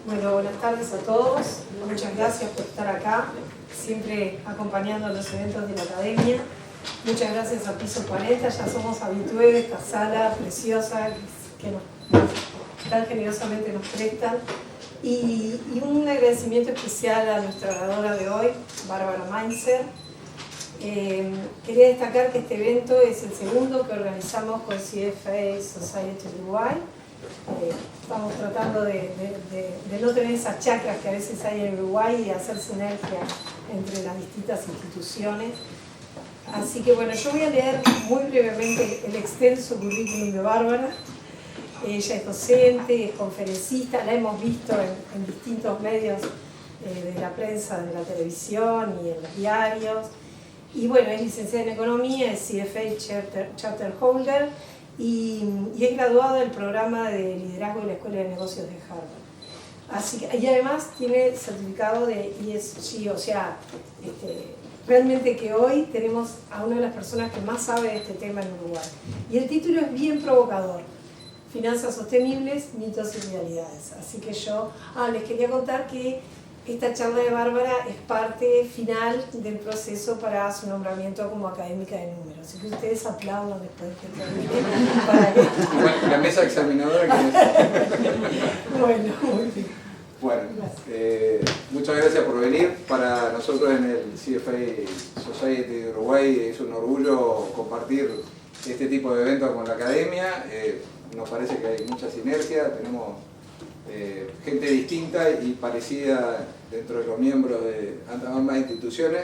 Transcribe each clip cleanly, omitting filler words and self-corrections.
Bueno, buenas tardes a todos. Muchas gracias por estar acá, siempre acompañando los eventos de la Academia. Muchas gracias a Piso 40, ya somos habitués de esta sala preciosa que tan generosamente nos prestan. Y un agradecimiento especial a nuestra oradora de hoy, Bárbara Mainzer. Quería destacar que este evento es el segundo que organizamos con CFA Society Uruguay. Estamos tratando de no tener esas chacras que a veces hay en Uruguay y hacer sinergia entre las distintas instituciones. Así que bueno, yo voy a leer muy brevemente el extenso currículum de Bárbara. Ella es docente, es conferencista, la hemos visto en distintos medios de la prensa, de la televisión y en los diarios. Y bueno, es licenciada en Economía, es CFA Charter Holder y es graduada del programa de liderazgo de la Escuela de Negocios de Harvard. Así que, y además tiene certificado de ESG, o sea, realmente que hoy tenemos a una de las personas que más sabe de este tema en Uruguay. Y el título es bien provocador: Finanzas sostenibles, mitos y realidades. Así que yo les quería contar que esta charla de Bárbara es parte final del proceso para su nombramiento como académica de números. Así que ustedes aplaudan después de que termine. Bueno, la mesa examinadora que es... Bueno, muy bien. Bueno, muchas gracias por venir. Para nosotros en el CFA Society de Uruguay es un orgullo compartir este tipo de eventos con la Academia. Nos parece que hay mucha sinergia, tenemos gente distinta y parecida dentro de los miembros de ambas instituciones.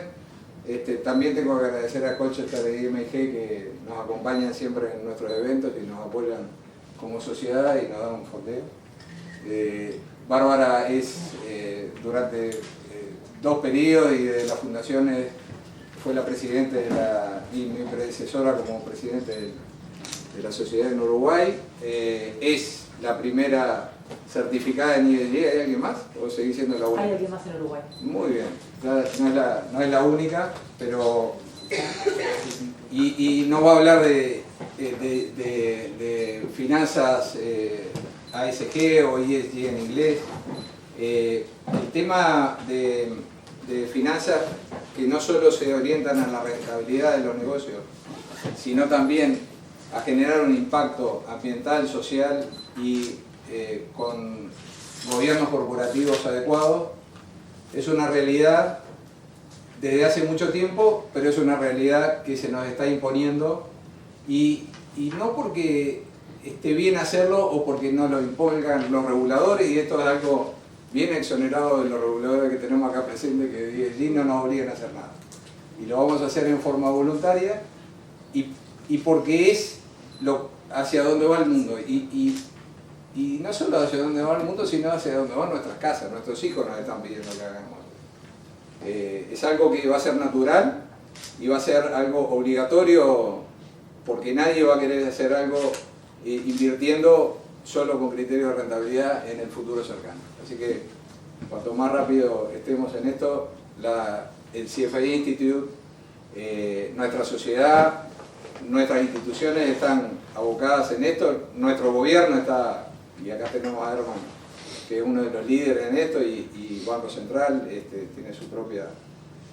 También tengo que agradecer a Colchester de IMG que nos acompañan siempre en nuestros eventos y nos apoyan como sociedad y nos dan un fondeo. Bárbara es durante 2 periodos y de las fundaciones fue la presidenta y mi predecesora como presidente de la sociedad en Uruguay. Es la primera certificada en ESG. ¿Hay alguien más? ¿O seguís siendo la única? Hay alguien más en Uruguay. Muy bien. No es la única, pero... Y no va a hablar de finanzas ASG o ESG en inglés. El tema de finanzas que no solo se orientan a la rentabilidad de los negocios, sino también a generar un impacto ambiental, social y con gobiernos corporativos adecuados, es una realidad desde hace mucho tiempo, pero es una realidad que se nos está imponiendo y no porque esté bien hacerlo o porque no lo impongan los reguladores, y esto es algo bien exonerado de los reguladores que tenemos acá presentes, que ESG no nos obligan a hacer nada. Y lo vamos a hacer en forma voluntaria y porque es hacia dónde va el mundo. Y no solo hacia dónde va el mundo, sino hacia dónde van nuestras casas. Nuestros hijos nos están pidiendo que hagamos. Es algo que va a ser natural y va a ser algo obligatorio, porque nadie va a querer hacer algo invirtiendo solo con criterios de rentabilidad en el futuro cercano. Así que cuanto más rápido estemos en esto, el CFA Institute, nuestra sociedad, nuestras instituciones están abocadas en esto, nuestro gobierno está, y acá tenemos a Herman, que es uno de los líderes en esto, y Banco Central tiene su propia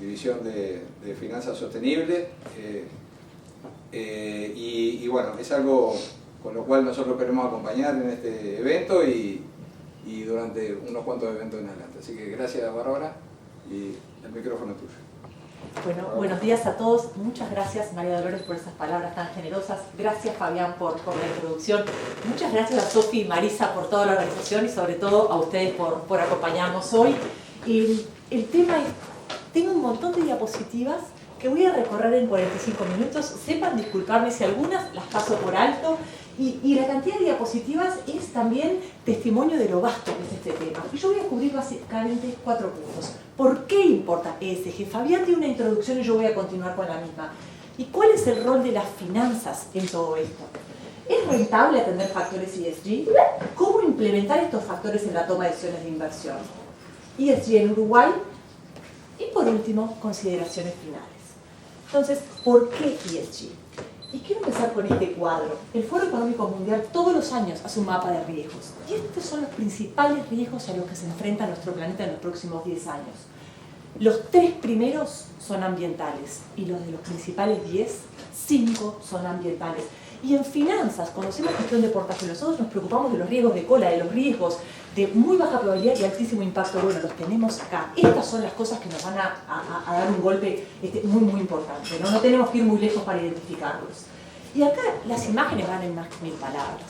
división de finanzas sostenibles, y bueno, es algo con lo cual nosotros queremos acompañar en este evento y durante unos cuantos eventos en adelante. Así que gracias, Bárbara, y el micrófono es tuyo. Bueno, buenos días a todos. Muchas gracias, María Dolores, por esas palabras tan generosas. Gracias, Fabián, por la introducción. Muchas gracias a Sofi y Marisa por toda la organización y sobre todo a ustedes por acompañarnos hoy. El tema es, tengo un montón de diapositivas que voy a recorrer en 45 minutos. Sepan disculparme si algunas las paso por alto. Y la cantidad de diapositivas es también testimonio de lo vasto que es este tema. Y yo voy a cubrir básicamente 4 puntos. ¿Por qué importa ESG? Fabián tiene una introducción y yo voy a continuar con la misma. ¿Y cuál es el rol de las finanzas en todo esto? ¿Es rentable atender factores ESG? ¿Cómo implementar estos factores en la toma de decisiones de inversión? ESG en Uruguay. Y por último, consideraciones finales. Entonces, ¿por qué ESG? Y quiero empezar con este cuadro. El Foro Económico Mundial todos los años hace un mapa de riesgos. Y estos son los principales riesgos a los que se enfrenta nuestro planeta en los próximos 10 años. Los 3 primeros son ambientales y los de los principales 10, 5 son ambientales. Y en finanzas, cuando hacemos gestión de portafolio, nosotros nos preocupamos de los riesgos de cola, de los riesgos de muy baja probabilidad y altísimo impacto. Bueno, los tenemos acá. Estas son las cosas que nos van a dar un golpe muy importante, ¿no? No tenemos que ir muy lejos para identificarlos. Y acá las imágenes van en más que 1000 palabras.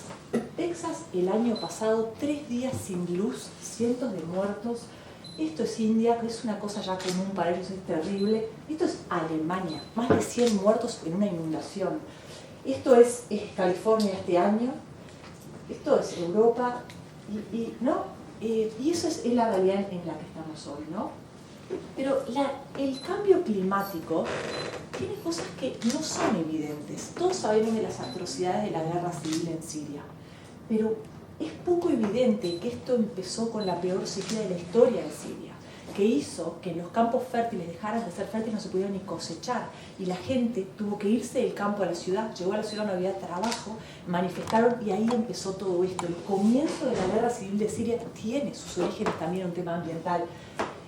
Texas, el año pasado, 3 días sin luz, cientos de muertos. Esto es India, que es una cosa ya común para ellos, es terrible. Esto es Alemania, más de 100 muertos en una inundación. Esto es California este año, esto es Europa, y eso es la realidad en la que estamos hoy, ¿no? Pero el cambio climático tiene cosas que no son evidentes. Todos sabemos de las atrocidades de la guerra civil en Siria, pero es poco evidente que esto empezó con la peor sequía de la historia en Siria, que hizo que los campos fértiles dejaran de ser fértiles, no se pudieran ni cosechar, y la gente tuvo que irse del campo a la ciudad, llegó a la ciudad, no había trabajo, manifestaron, y ahí empezó todo esto. El comienzo de la guerra civil de Siria tiene sus orígenes también en un tema ambiental.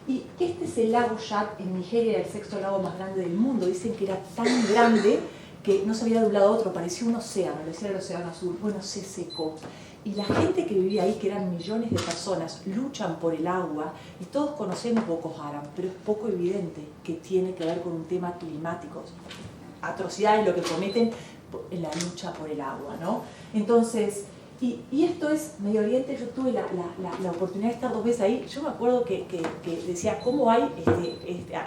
Y este es el lago Chad en Nigeria, el 6º lago más grande del mundo. Dicen que era tan grande que no se había de un lado a otro, parecía un océano, le decía el océano azul. Bueno, se secó. Y la gente que vivía ahí, que eran millones de personas, luchan por el agua, y todos conocemos Boko Haram, pero es poco evidente que tiene que ver con un tema climático. Atrocidades lo que cometen en la lucha por el agua, ¿no? Entonces, y esto es Medio Oriente. Yo tuve la oportunidad de estar 2 veces ahí. Yo me acuerdo que decía, ¿cómo hay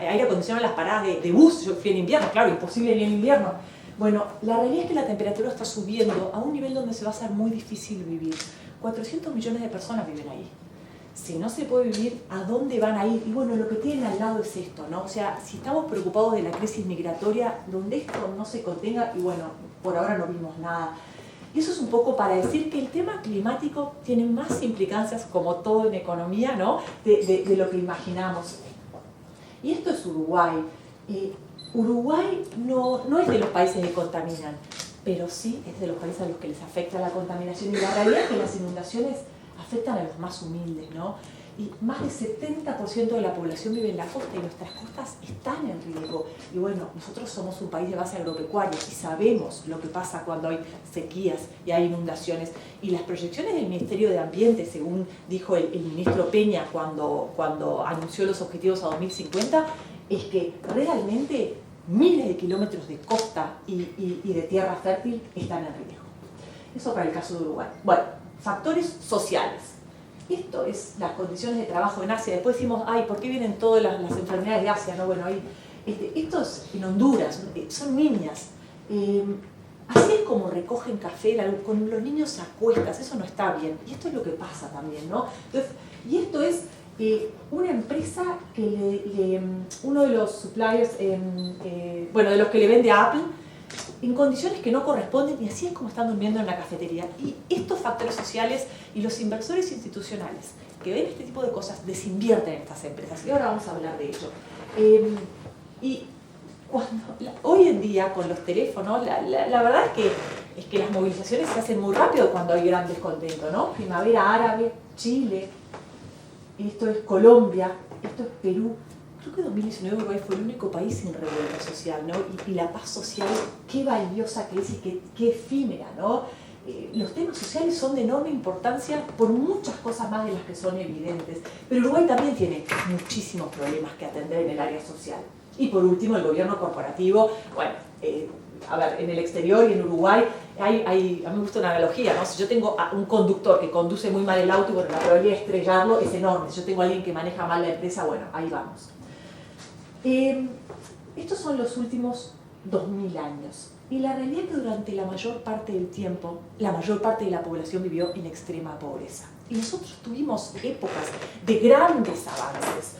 aire acondicionado en las paradas de bus? Yo fui en invierno, claro, imposible ir en invierno. Bueno, la realidad es que la temperatura está subiendo a un nivel donde se va a hacer muy difícil vivir. 400 millones de personas viven ahí. Si no se puede vivir, ¿a dónde van a ir? Y bueno, lo que tienen al lado es esto, ¿no? O sea, si estamos preocupados de la crisis migratoria, donde esto no se contenga, y bueno, por ahora no vimos nada. Y eso es un poco para decir que el tema climático tiene más implicancias, como todo en economía, ¿no? de lo que imaginamos. Y esto es Uruguay. Uruguay no es de los países que contaminan, pero sí es de los países a los que les afecta la contaminación. Y la realidad es que las inundaciones afectan a los más humildes, ¿no? Y más del 70% de la población vive en la costa, y nuestras costas están en riesgo. Y bueno, nosotros somos un país de base agropecuaria y sabemos lo que pasa cuando hay sequías y hay inundaciones. Y las proyecciones del Ministerio de Ambiente, según dijo el ministro Peña cuando anunció los objetivos a 2050, es que realmente miles de kilómetros de costa y de tierra fértil están en riesgo. Eso para el caso de Uruguay. Bueno, factores sociales. Esto es las condiciones de trabajo en Asia. Después decimos, ay, ¿por qué vienen todas las enfermedades de Asia? ¿No? Bueno, esto es en Honduras, son niñas. Así es como recogen café, con los niños a cuestas, eso no está bien. Y esto es lo que pasa también, ¿no? Entonces, y esto es una empresa que uno de los suppliers, bueno, de los que le vende a Apple, en condiciones que no corresponden, y así es como están durmiendo en la cafetería. Y estos factores sociales y los inversores institucionales que ven este tipo de cosas desinvierten en estas empresas, y ahora vamos a hablar de ello. Y hoy en día con los teléfonos, la verdad es que las movilizaciones se hacen muy rápido cuando hay gran descontento, ¿no? Primavera árabe, Chile, esto es Colombia, esto es Perú. Creo que 2019 Uruguay fue el único país sin revuelta social, ¿no? Y la paz social, qué valiosa que es y qué efímera, ¿no? Los temas sociales son de enorme importancia por muchas cosas más de las que son evidentes. Pero Uruguay también tiene muchísimos problemas que atender en el área social. Y por último, el gobierno corporativo. Bueno, a ver, en el exterior y en Uruguay, a mí me gusta una analogía, ¿no? Si yo tengo a un conductor que conduce muy mal el auto, y bueno, la probabilidad de estrellarlo es enorme. Si yo tengo a alguien que maneja mal la empresa, bueno, ahí vamos. Estos son los últimos 2000 años. Y la realidad es que durante la mayor parte del tiempo, la mayor parte de la población vivió en extrema pobreza. Y nosotros tuvimos épocas de grandes avances,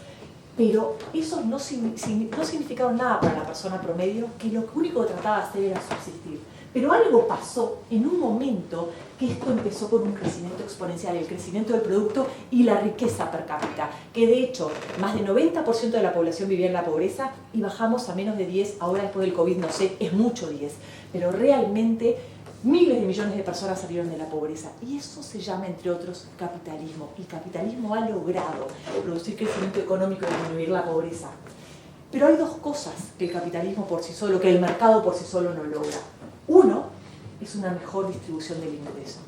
pero eso no significaron nada para la persona promedio, que lo único que trataba de hacer era subsistir. Pero algo pasó en un momento que esto empezó con un crecimiento exponencial, el crecimiento del producto y la riqueza per cápita, que de hecho más del 90% de la población vivía en la pobreza y bajamos a menos de 10, ahora después del COVID no sé, es mucho 10, pero realmente miles de millones de personas salieron de la pobreza y eso se llama, entre otros, capitalismo. Y el capitalismo ha logrado producir crecimiento económico y disminuir la pobreza. Pero hay dos cosas que el capitalismo por sí solo, que el mercado por sí solo no logra. Uno es una mejor distribución del ingreso.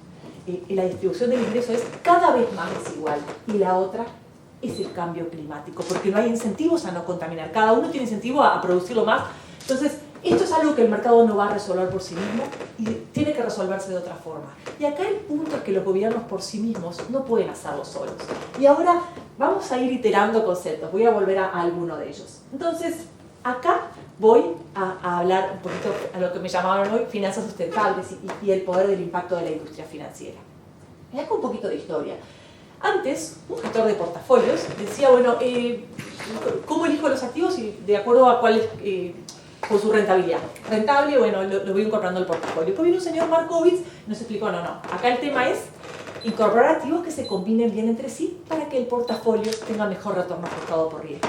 La distribución del ingreso es cada vez más desigual. Y la otra es el cambio climático, porque no hay incentivos a no contaminar. Cada uno tiene incentivo a producirlo más. Entonces, esto es algo que el mercado no va a resolver por sí mismo y tiene que resolverse de otra forma. Y acá el punto es que los gobiernos por sí mismos no pueden hacerlo solos. Y ahora vamos a ir iterando conceptos. Voy a volver a alguno de ellos. Entonces, acá voy a hablar un poquito a lo que me llamaban hoy finanzas sustentables y el poder del impacto de la industria financiera. Y acá un poquito de historia. Antes, un gestor de portafolios decía, bueno, ¿cómo elijo los activos? Y de acuerdo a cuál es... con su rentabilidad. Rentable, bueno, lo voy incorporando al portafolio. Después vino un señor Markowitz y nos explicó, no, acá el tema es incorporar activos que se combinen bien entre sí para que el portafolio tenga mejor retorno ajustado por riesgo.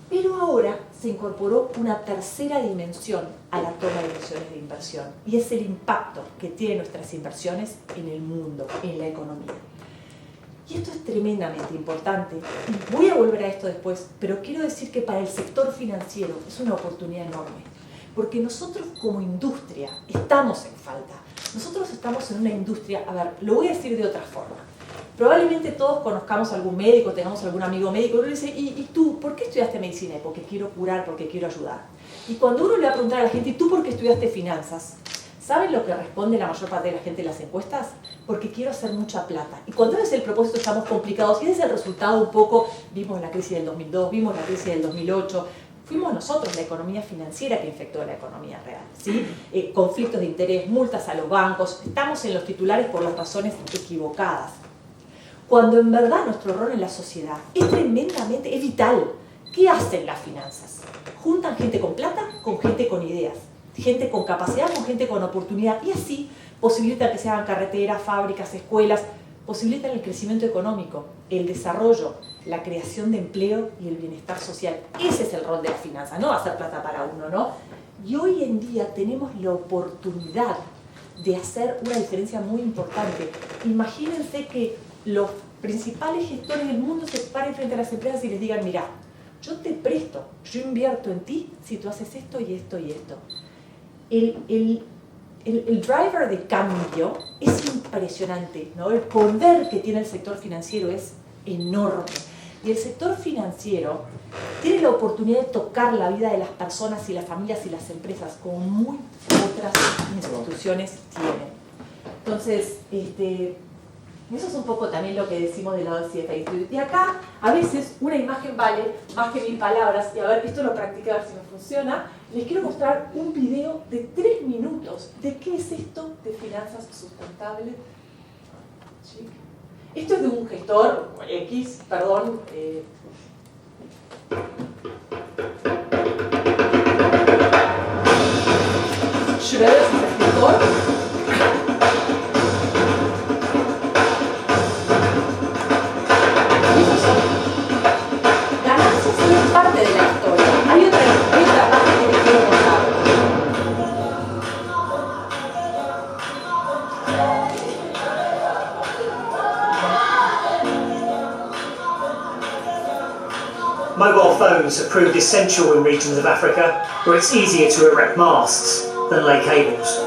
Pero ahora se incorporó una tercera dimensión a la toma de decisiones de inversión y es el impacto que tienen nuestras inversiones en el mundo, en la economía. Y esto es tremendamente importante. Y voy a volver a esto después, pero quiero decir que para el sector financiero es una oportunidad enorme. Porque nosotros como industria estamos en falta. Nosotros estamos en una industria, a ver, lo voy a decir de otra forma. Probablemente todos conozcamos a algún médico, tengamos algún amigo médico, y uno dice, ¿y tú por qué estudiaste medicina? Porque quiero curar, porque quiero ayudar. Y cuando uno le va a preguntar a la gente, ¿y tú por qué estudiaste finanzas? ¿Saben lo que responde la mayor parte de la gente en las encuestas? Porque quiero hacer mucha plata. Y cuando ese es el propósito estamos complicados y ese es el resultado un poco, vimos la crisis del 2002, vimos la crisis del 2008, fuimos nosotros la economía financiera que infectó la economía real, ¿sí? Conflictos de interés, multas a los bancos, estamos en los titulares por las razones equivocadas. Cuando en verdad nuestro rol en la sociedad es tremendamente, es vital. ¿Qué hacen las finanzas? Juntan gente con plata con gente con ideas. Gente con capacidad con gente con oportunidad y así posibilitan que se hagan carreteras, fábricas, escuelas, posibilitan el crecimiento económico, el desarrollo, la creación de empleo y el bienestar social. Ese es el rol de las finanzas, no hacer plata para uno, ¿no? Y hoy en día tenemos la oportunidad de hacer una diferencia muy importante. Imagínense que los principales gestores del mundo se paren frente a las empresas y les digan, mira, yo te presto, yo invierto en ti si tú haces esto y esto y esto. El driver de cambio es impresionante, ¿no? El poder que tiene el sector financiero es enorme. Y el sector financiero tiene la oportunidad de tocar la vida de las personas y las familias y las empresas como muy otras instituciones tienen. Entonces, eso es un poco también lo que decimos del lado del CFA. Y acá, a veces, una imagen vale más que 1000 palabras. Y a ver, esto lo practiqué a ver si me funciona. Les quiero mostrar un video de 3 minutos de qué es esto de finanzas sustentables. ¿Sí? Esto es de un gestor X, perdón. Schroeder es un gestor. Parte de la historia. Hay otra parte que les quiero contar. Mobile phones have proved essential in regions of Africa where it's easier to erect masts than lay cables.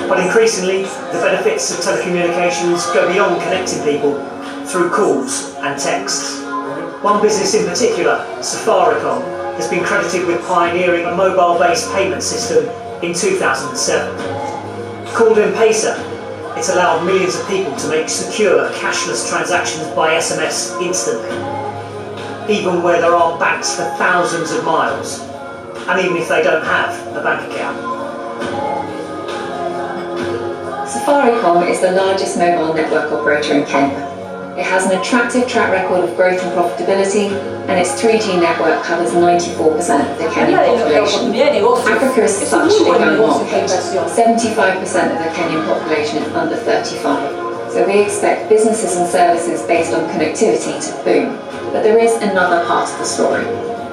But increasingly, the benefits of telecommunications go beyond connecting people through calls and texts. One business in particular, Safaricom, has been credited with pioneering a mobile-based payment system in 2007. Called M-Pesa, it's allowed millions of people to make secure cashless transactions by SMS instantly, even where there are banks for thousands of miles, and even if they don't have a bank account. Safaricom is the largest mobile network operator in Kenya. It has an attractive track record of growth and profitability, and its 3G network covers 94% of the Kenyan population. Africa is such a young market. 75% of the Kenyan population is under 35. So we expect businesses and services based on connectivity to boom. But there is another part of the story,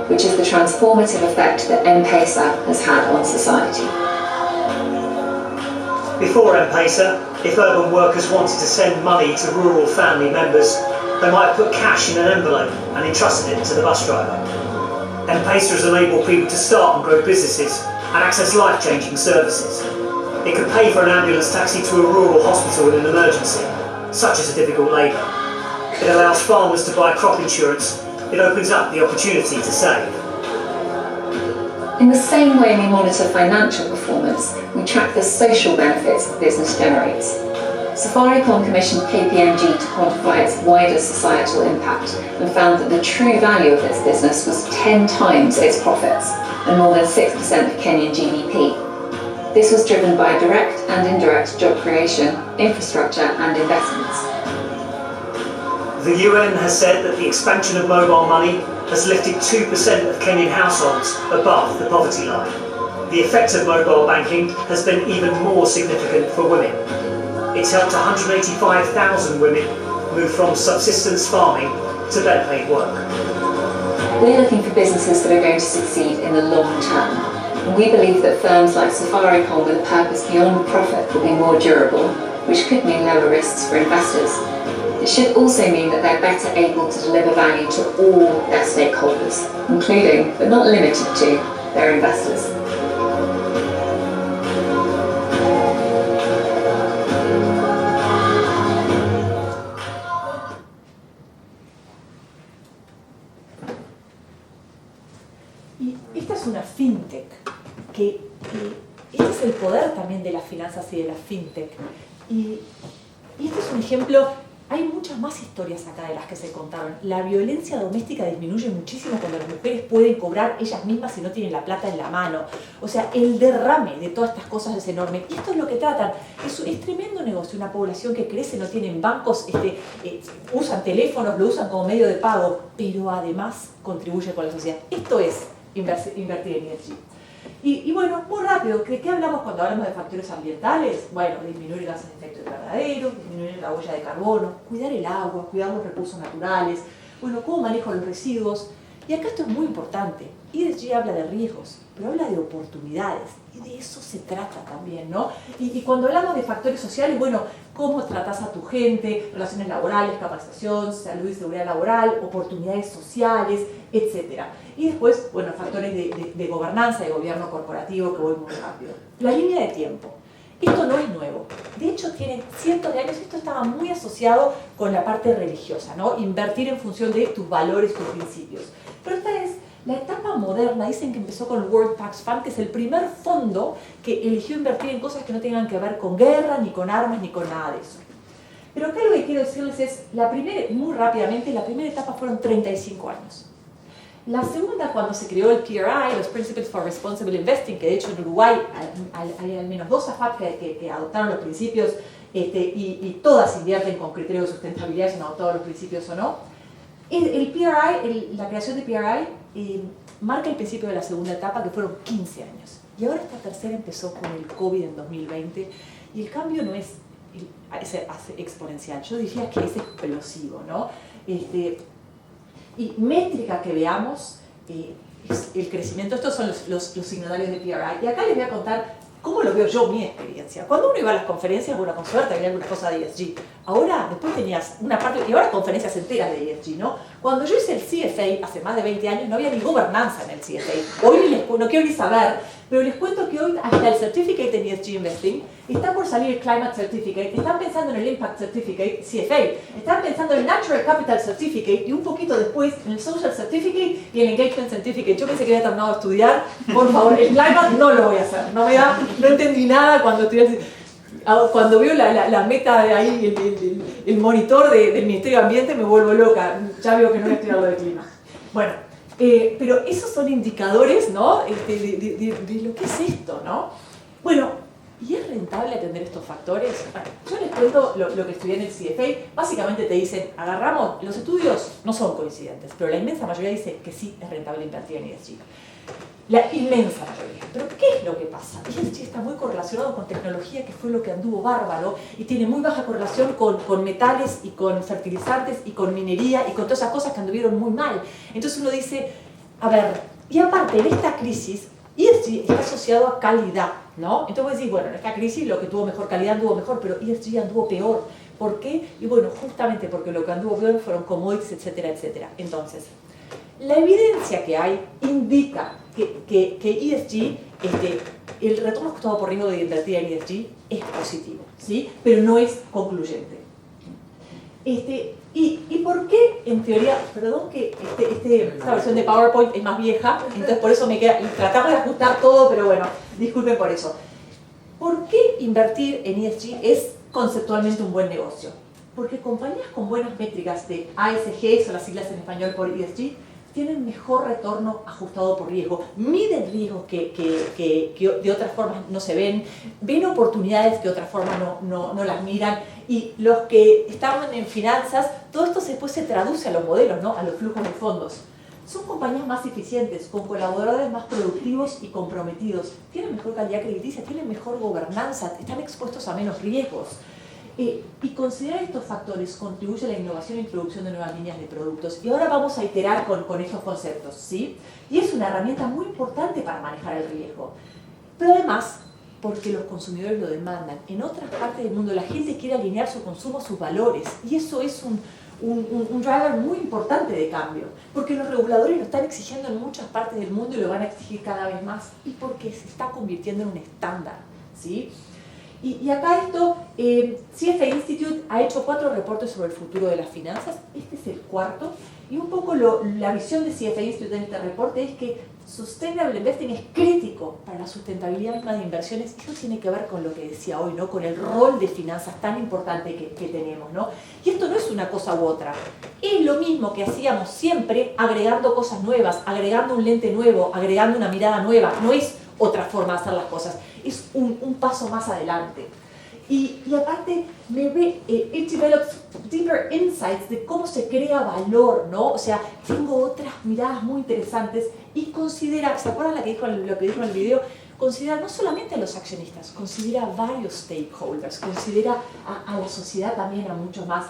which is the transformative effect that M-Pesa has had on society. Before M-Pesa, if urban workers wanted to send money to rural family members, they might put cash in an envelope and entrusted it to the bus driver. M-Pesa has enabled people to start and grow businesses and access life-changing services. It could pay for an ambulance taxi to a rural hospital in an emergency, such as a difficult labour. It allows farmers to buy crop insurance. It opens up the opportunity to save. In the same way we monitor financial performance, we track the social benefits the business generates. Safaricom commissioned KPMG to quantify its wider societal impact and found that the true value of its business was 10 times its profits and more than 6% of Kenyan GDP. This was driven by direct and indirect job creation, infrastructure and investments. The UN has said that the expansion of mobile money has lifted 2% of Kenyan households above the poverty line. The effect of mobile banking has been even more significant for women. It's helped 185,000 women move from subsistence farming to better paid work. We're looking for businesses that are going to succeed in the long term. And we believe that firms like Safaricom with a purpose beyond profit will be more durable, which could mean lower risks for investors. It should also mean that they're better able to deliver value to all their stakeholders, including, but not limited to, their investors. Y esta es una fintech, que este es el poder también de las finanzas y de la fintech. Y este es un ejemplo. Hay muchas más historias acá de las que se contaron. La violencia doméstica disminuye muchísimo cuando las mujeres pueden cobrar ellas mismas si no tienen la plata en la mano. O sea, el derrame de todas estas cosas es enorme. Y esto es lo que tratan. Es tremendo negocio. Una población que crece, no tienen bancos, usan teléfonos, lo usan como medio de pago, pero además contribuye con la sociedad. Esto es invertir en ESG. Y bueno, muy rápido, ¿de qué hablamos cuando hablamos de factores ambientales? Bueno, disminuir gases de efecto invernadero, disminuir la huella de carbono, cuidar el agua, cuidar los recursos naturales, bueno, cómo manejo los residuos. Y acá esto es muy importante. ESG habla de riesgos, pero habla de oportunidades. Y de eso se trata también, ¿no? Y cuando hablamos de factores sociales, bueno, cómo tratás a tu gente, relaciones laborales, capacitación, salud y seguridad laboral, oportunidades sociales, etc. Y después, bueno, factores de gobernanza, de gobierno corporativo, que voy muy rápido. La línea de tiempo. Esto no es nuevo. De hecho, tiene cientos de años. Esto estaba muy asociado con la parte religiosa, ¿no? Invertir en función de tus valores, tus principios. Pero esta es la etapa moderna. Dicen que empezó con el World Tax Fund, que es el primer fondo que eligió invertir en cosas que no tengan que ver con guerra, ni con armas, ni con nada de eso. Pero acá lo que quiero decirles es, muy rápidamente, la primera etapa fueron 35 años. La segunda, cuando se creó el PRI, los Principles for Responsible Investing, que de hecho en Uruguay hay al menos 2 AFAP que adoptaron los principios y todas invierten con criterios de sustentabilidad, si han adoptado los principios o no. El PRI, la creación de PRI, marca el principio de la segunda etapa, que fueron 15 años. Y ahora esta tercera empezó con el COVID en 2020 y el cambio no es exponencial, yo diría que es explosivo, ¿no? Y métrica que veamos es el crecimiento. Estos son los signatarios de PRI. Y acá les voy a contar cómo lo veo yo, mi experiencia. Cuando uno iba a las conferencias, bueno, con suerte había alguna cosa de ESG. Ahora, después tenías una parte, y ahora conferencias enteras de ESG, ¿no? Cuando yo hice el CFA hace más de 20 años, no había ni gobernanza en el CFA. Hoy no quiero ni saber, pero les cuento que hoy hasta el Certificate en ESG Investing está por salir el Climate Certificate, están pensando en el Impact Certificate, CFA, están pensando en el Natural Capital Certificate y un poquito después en el Social Certificate y el Engagement Certificate. Yo pensé que había terminado de estudiar, por favor, el Climate no lo voy a hacer, no entendí nada cuando estudié. Cuando veo la meta de ahí, el monitor del Ministerio de Ambiente, me vuelvo loca, ya veo que no voy a estudiar lo de clima. Bueno, pero esos son indicadores, ¿no? de lo que es esto, ¿no? Bueno, ¿Y es rentable atender estos factores? Bueno, yo les cuento lo que estudié en el CFA. Básicamente te dicen, agarramos, los estudios no son coincidentes, pero la inmensa mayoría dice que sí es rentable invertir en ESG. La inmensa mayoría. ¿Pero qué es lo que pasa? ESG está muy correlacionado con tecnología, que fue lo que anduvo bárbaro, y tiene muy baja correlación con metales y con fertilizantes y con minería y con todas esas cosas que anduvieron muy mal. Entonces uno dice, a ver, y aparte en esta crisis, ESG está asociado a calidad, ¿no? Entonces vos decís, bueno, en esta crisis lo que tuvo mejor calidad anduvo mejor, pero ESG anduvo peor. ¿Por qué? Y bueno, justamente porque lo que anduvo peor fueron commodities, etcétera, etcétera. Entonces, la evidencia que hay indica que ESG, el retorno ajustado por riesgo de invertir en ESG es positivo, ¿sí? Pero no es concluyente. ¿Y por qué, en teoría, perdón que esta versión de PowerPoint es más vieja, entonces por eso me queda, tratamos de ajustar todo, pero bueno, disculpen por eso. ¿Por qué invertir en ESG es conceptualmente un buen negocio? Porque compañías con buenas métricas de ASG, son las siglas en español por ESG, tienen mejor retorno ajustado por riesgo, miden riesgos que de otras formas no se ven oportunidades que de otras formas no las miran, y los que estaban en finanzas, todo esto después se traduce a los modelos, ¿no? A los flujos de fondos. Son compañías más eficientes, con colaboradores más productivos y comprometidos, tienen mejor calidad crediticia, tienen mejor gobernanza, están expuestos a menos riesgos. Y considerar estos factores contribuye a la innovación e introducción de nuevas líneas de productos. Y ahora vamos a iterar con estos conceptos, ¿sí? Y es una herramienta muy importante para manejar el riesgo. Pero además, porque los consumidores lo demandan. En otras partes del mundo la gente quiere alinear su consumo a sus valores. Y eso es un driver muy importante de cambio. Porque los reguladores lo están exigiendo en muchas partes del mundo y lo van a exigir cada vez más. Y porque se está convirtiendo en un estándar, ¿sí? Y acá esto, CFA Institute ha hecho 4 reportes sobre el futuro de las finanzas, este es el 4, y un poco la visión de CFA Institute en este reporte es que Sustainable Investing es crítico para la sustentabilidad misma de inversiones. Eso tiene que ver con lo que decía hoy, ¿no? Con el rol de finanzas tan importante que tenemos, ¿no? Y esto no es una cosa u otra, es lo mismo que hacíamos siempre, agregando cosas nuevas, agregando un lente nuevo, agregando una mirada nueva, no es otra forma de hacer las cosas, es un paso más adelante. Y aparte, it develops deeper insights de cómo se crea valor, ¿no? O sea, tengo otras miradas muy interesantes y considera, ¿se acuerdan lo que dijo en el video? Considera no solamente a los accionistas, considera a varios stakeholders, considera a la sociedad también, a muchos más.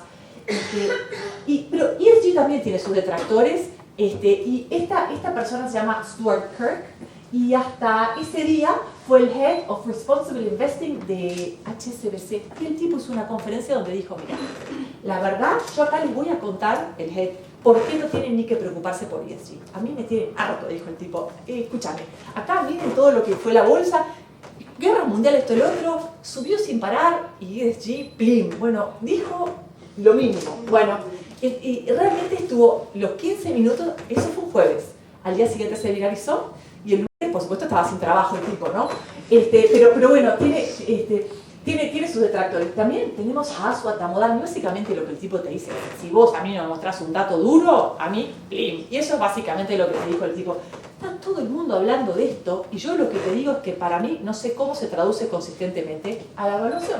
Pero ESG también tiene sus detractores, y esta persona se llama Stuart Kirk, y hasta ese día fue el Head of Responsible Investing de HSBC. Y el tipo hizo una conferencia donde dijo, mira, la verdad, yo acá les voy a contar, el Head, por qué no tienen ni que preocuparse por ESG. A mí me tienen harto, dijo el tipo. Escúchame, acá miren todo lo que fue la bolsa, guerra mundial, esto y lo otro, subió sin parar y ESG, plim. Bueno, dijo lo mínimo. Bueno, y realmente estuvo los 15 minutos, eso fue un jueves. Al día siguiente se viralizó. Y el lunes, por supuesto, estaba sin trabajo el tipo, ¿no? Pero bueno, tiene sus detractores. También tenemos a Aswath Damodaran, básicamente lo que el tipo te dice, si vos a mí no me mostrás un dato duro, a mí, plim. Y eso es básicamente lo que te dijo el tipo. Está todo el mundo hablando de esto, y yo lo que te digo es que para mí, no sé cómo se traduce consistentemente a la evaluación.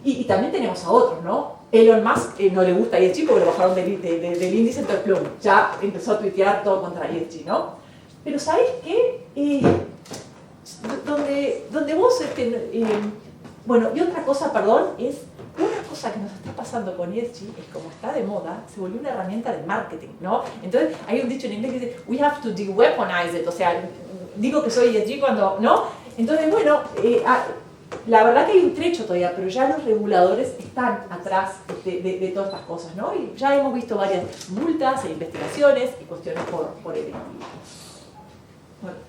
Y también tenemos a otros, ¿no? Elon Musk no le gusta ESG porque lo bajaron del índice, entonces plum, ya empezó a tuitear todo contra ESG, ¿no? Pero ¿sabés qué? Donde vos, bueno, y otra cosa, perdón, es una cosa que nos está pasando con ESG, es como está de moda, se volvió una herramienta de marketing, ¿no? Entonces, hay un dicho en inglés que dice, we have to de-weaponize it, o sea, digo que soy ESG cuando, ¿no? Entonces, bueno, la verdad que hay un trecho todavía, pero ya los reguladores están atrás de todas estas cosas, ¿no? Y ya hemos visto varias multas e investigaciones y cuestiones por el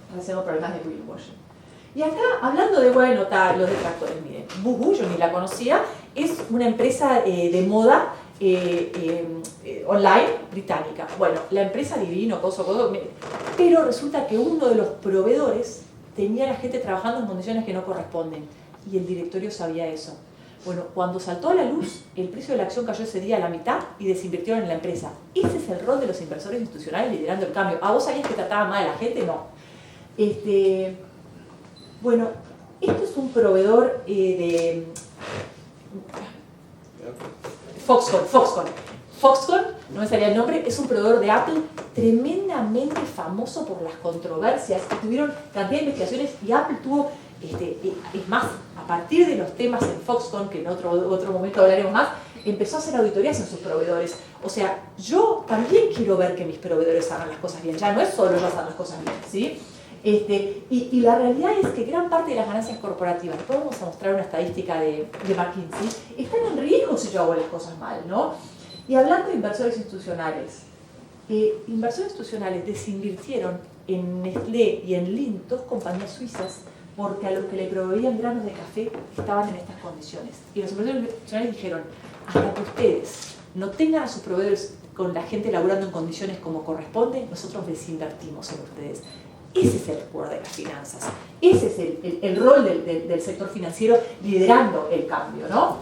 relacionado problemas de greenwashing. Y acá, hablando de, bueno, los detractores, miren, Boohoo, yo ni la conocía, es una empresa de moda online británica. Bueno, la empresa divino, pero resulta que uno de los proveedores tenía a la gente trabajando en condiciones que no corresponden, y el directorio sabía eso. Bueno, cuando saltó a la luz, el precio de la acción cayó ese día a la mitad y desinvirtieron en la empresa. Ese es el rol de los inversores institucionales liderando el cambio. ¿A vos sabías que trataban mal a la gente? No. Bueno, esto es un proveedor de Foxconn, no me salía el nombre, es un proveedor de Apple tremendamente famoso por las controversias, que tuvieron cantidad de investigaciones y Apple tuvo, es más, a partir de los temas en Foxconn, que en otro momento hablaremos más, empezó a hacer auditorías en sus proveedores. O sea, yo también quiero ver que mis proveedores hagan las cosas bien, ya no es solo yo hacer las cosas bien, ¿sí? Y la realidad es que gran parte de las ganancias corporativas, después vamos a mostrar una estadística de McKinsey, están en riesgo si yo hago las cosas mal, ¿no? Y hablando de inversores institucionales desinvirtieron en Nestlé y en Lindt, dos compañías suizas, porque a los que le proveían granos de café estaban en estas condiciones. Y los inversores institucionales dijeron, hasta que ustedes no tengan a sus proveedores con la gente laburando en condiciones como corresponde, nosotros desinvertimos en ustedes. Ese es el poder de las finanzas, ese es el rol del sector financiero liderando el cambio, ¿no?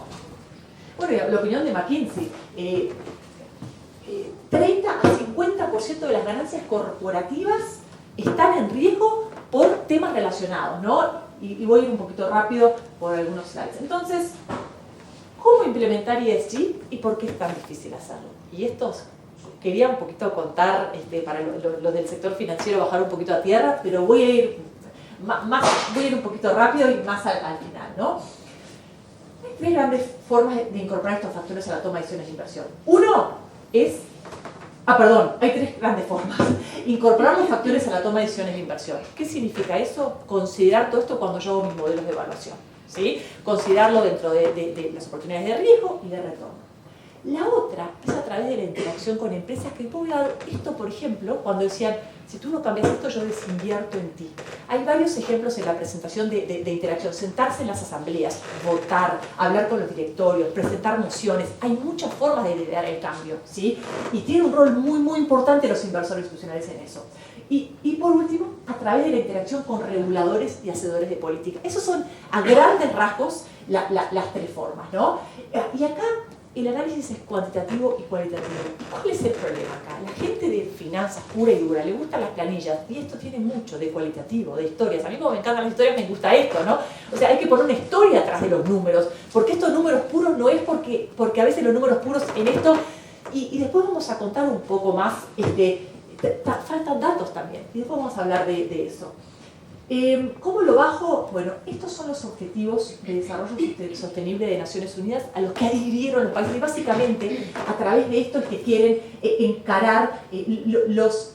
Bueno, la opinión de McKinsey, 30 a 50% de las ganancias corporativas están en riesgo por temas relacionados, ¿no? Y voy a ir un poquito rápido por algunos slides. Entonces, ¿cómo implementar ESG y por qué es tan difícil hacerlo? Y estos quería un poquito contar, para los del sector financiero, bajar un poquito a tierra, pero voy a ir un poquito rápido y más al final, ¿no? Hay tres grandes formas de incorporar estos factores a la toma de decisiones de inversión. Uno es, hay tres grandes formas. Incorporar los factores a la toma de decisiones de inversión. ¿Qué significa eso? Considerar todo esto cuando yo hago mis modelos de evaluación, ¿sí? Considerarlo dentro de las oportunidades de riesgo y de retorno. La otra es a través de la interacción con empresas que puedo dar esto, por ejemplo, cuando decían, si tú no cambias esto, yo desinvierto en ti. Hay varios ejemplos en la presentación de interacción. Sentarse en las asambleas, votar, hablar con los directorios, presentar mociones. Hay muchas formas de liderar el cambio, ¿sí? Y tiene un rol muy, muy importante los inversores institucionales en eso. Y por último, a través de la interacción con reguladores y hacedores de política. Esos son, a grandes rasgos, las tres formas, ¿no? Y acá el análisis es cuantitativo y cualitativo. ¿Cuál es el problema acá? La gente de finanzas pura y dura le gustan las planillas y esto tiene mucho de cualitativo, de historias. A mí como me encantan las historias me gusta esto, ¿no? O sea, hay que poner una historia atrás de los números, porque estos números puros no es porque a veces los números puros en esto, y después vamos a contar un poco más, faltan datos también, y después vamos a hablar de eso. ¿Cómo lo bajo? Bueno, estos son los objetivos de desarrollo sostenible de Naciones Unidas a los que adhirieron los países. Y básicamente, a través de esto es que quieren encarar los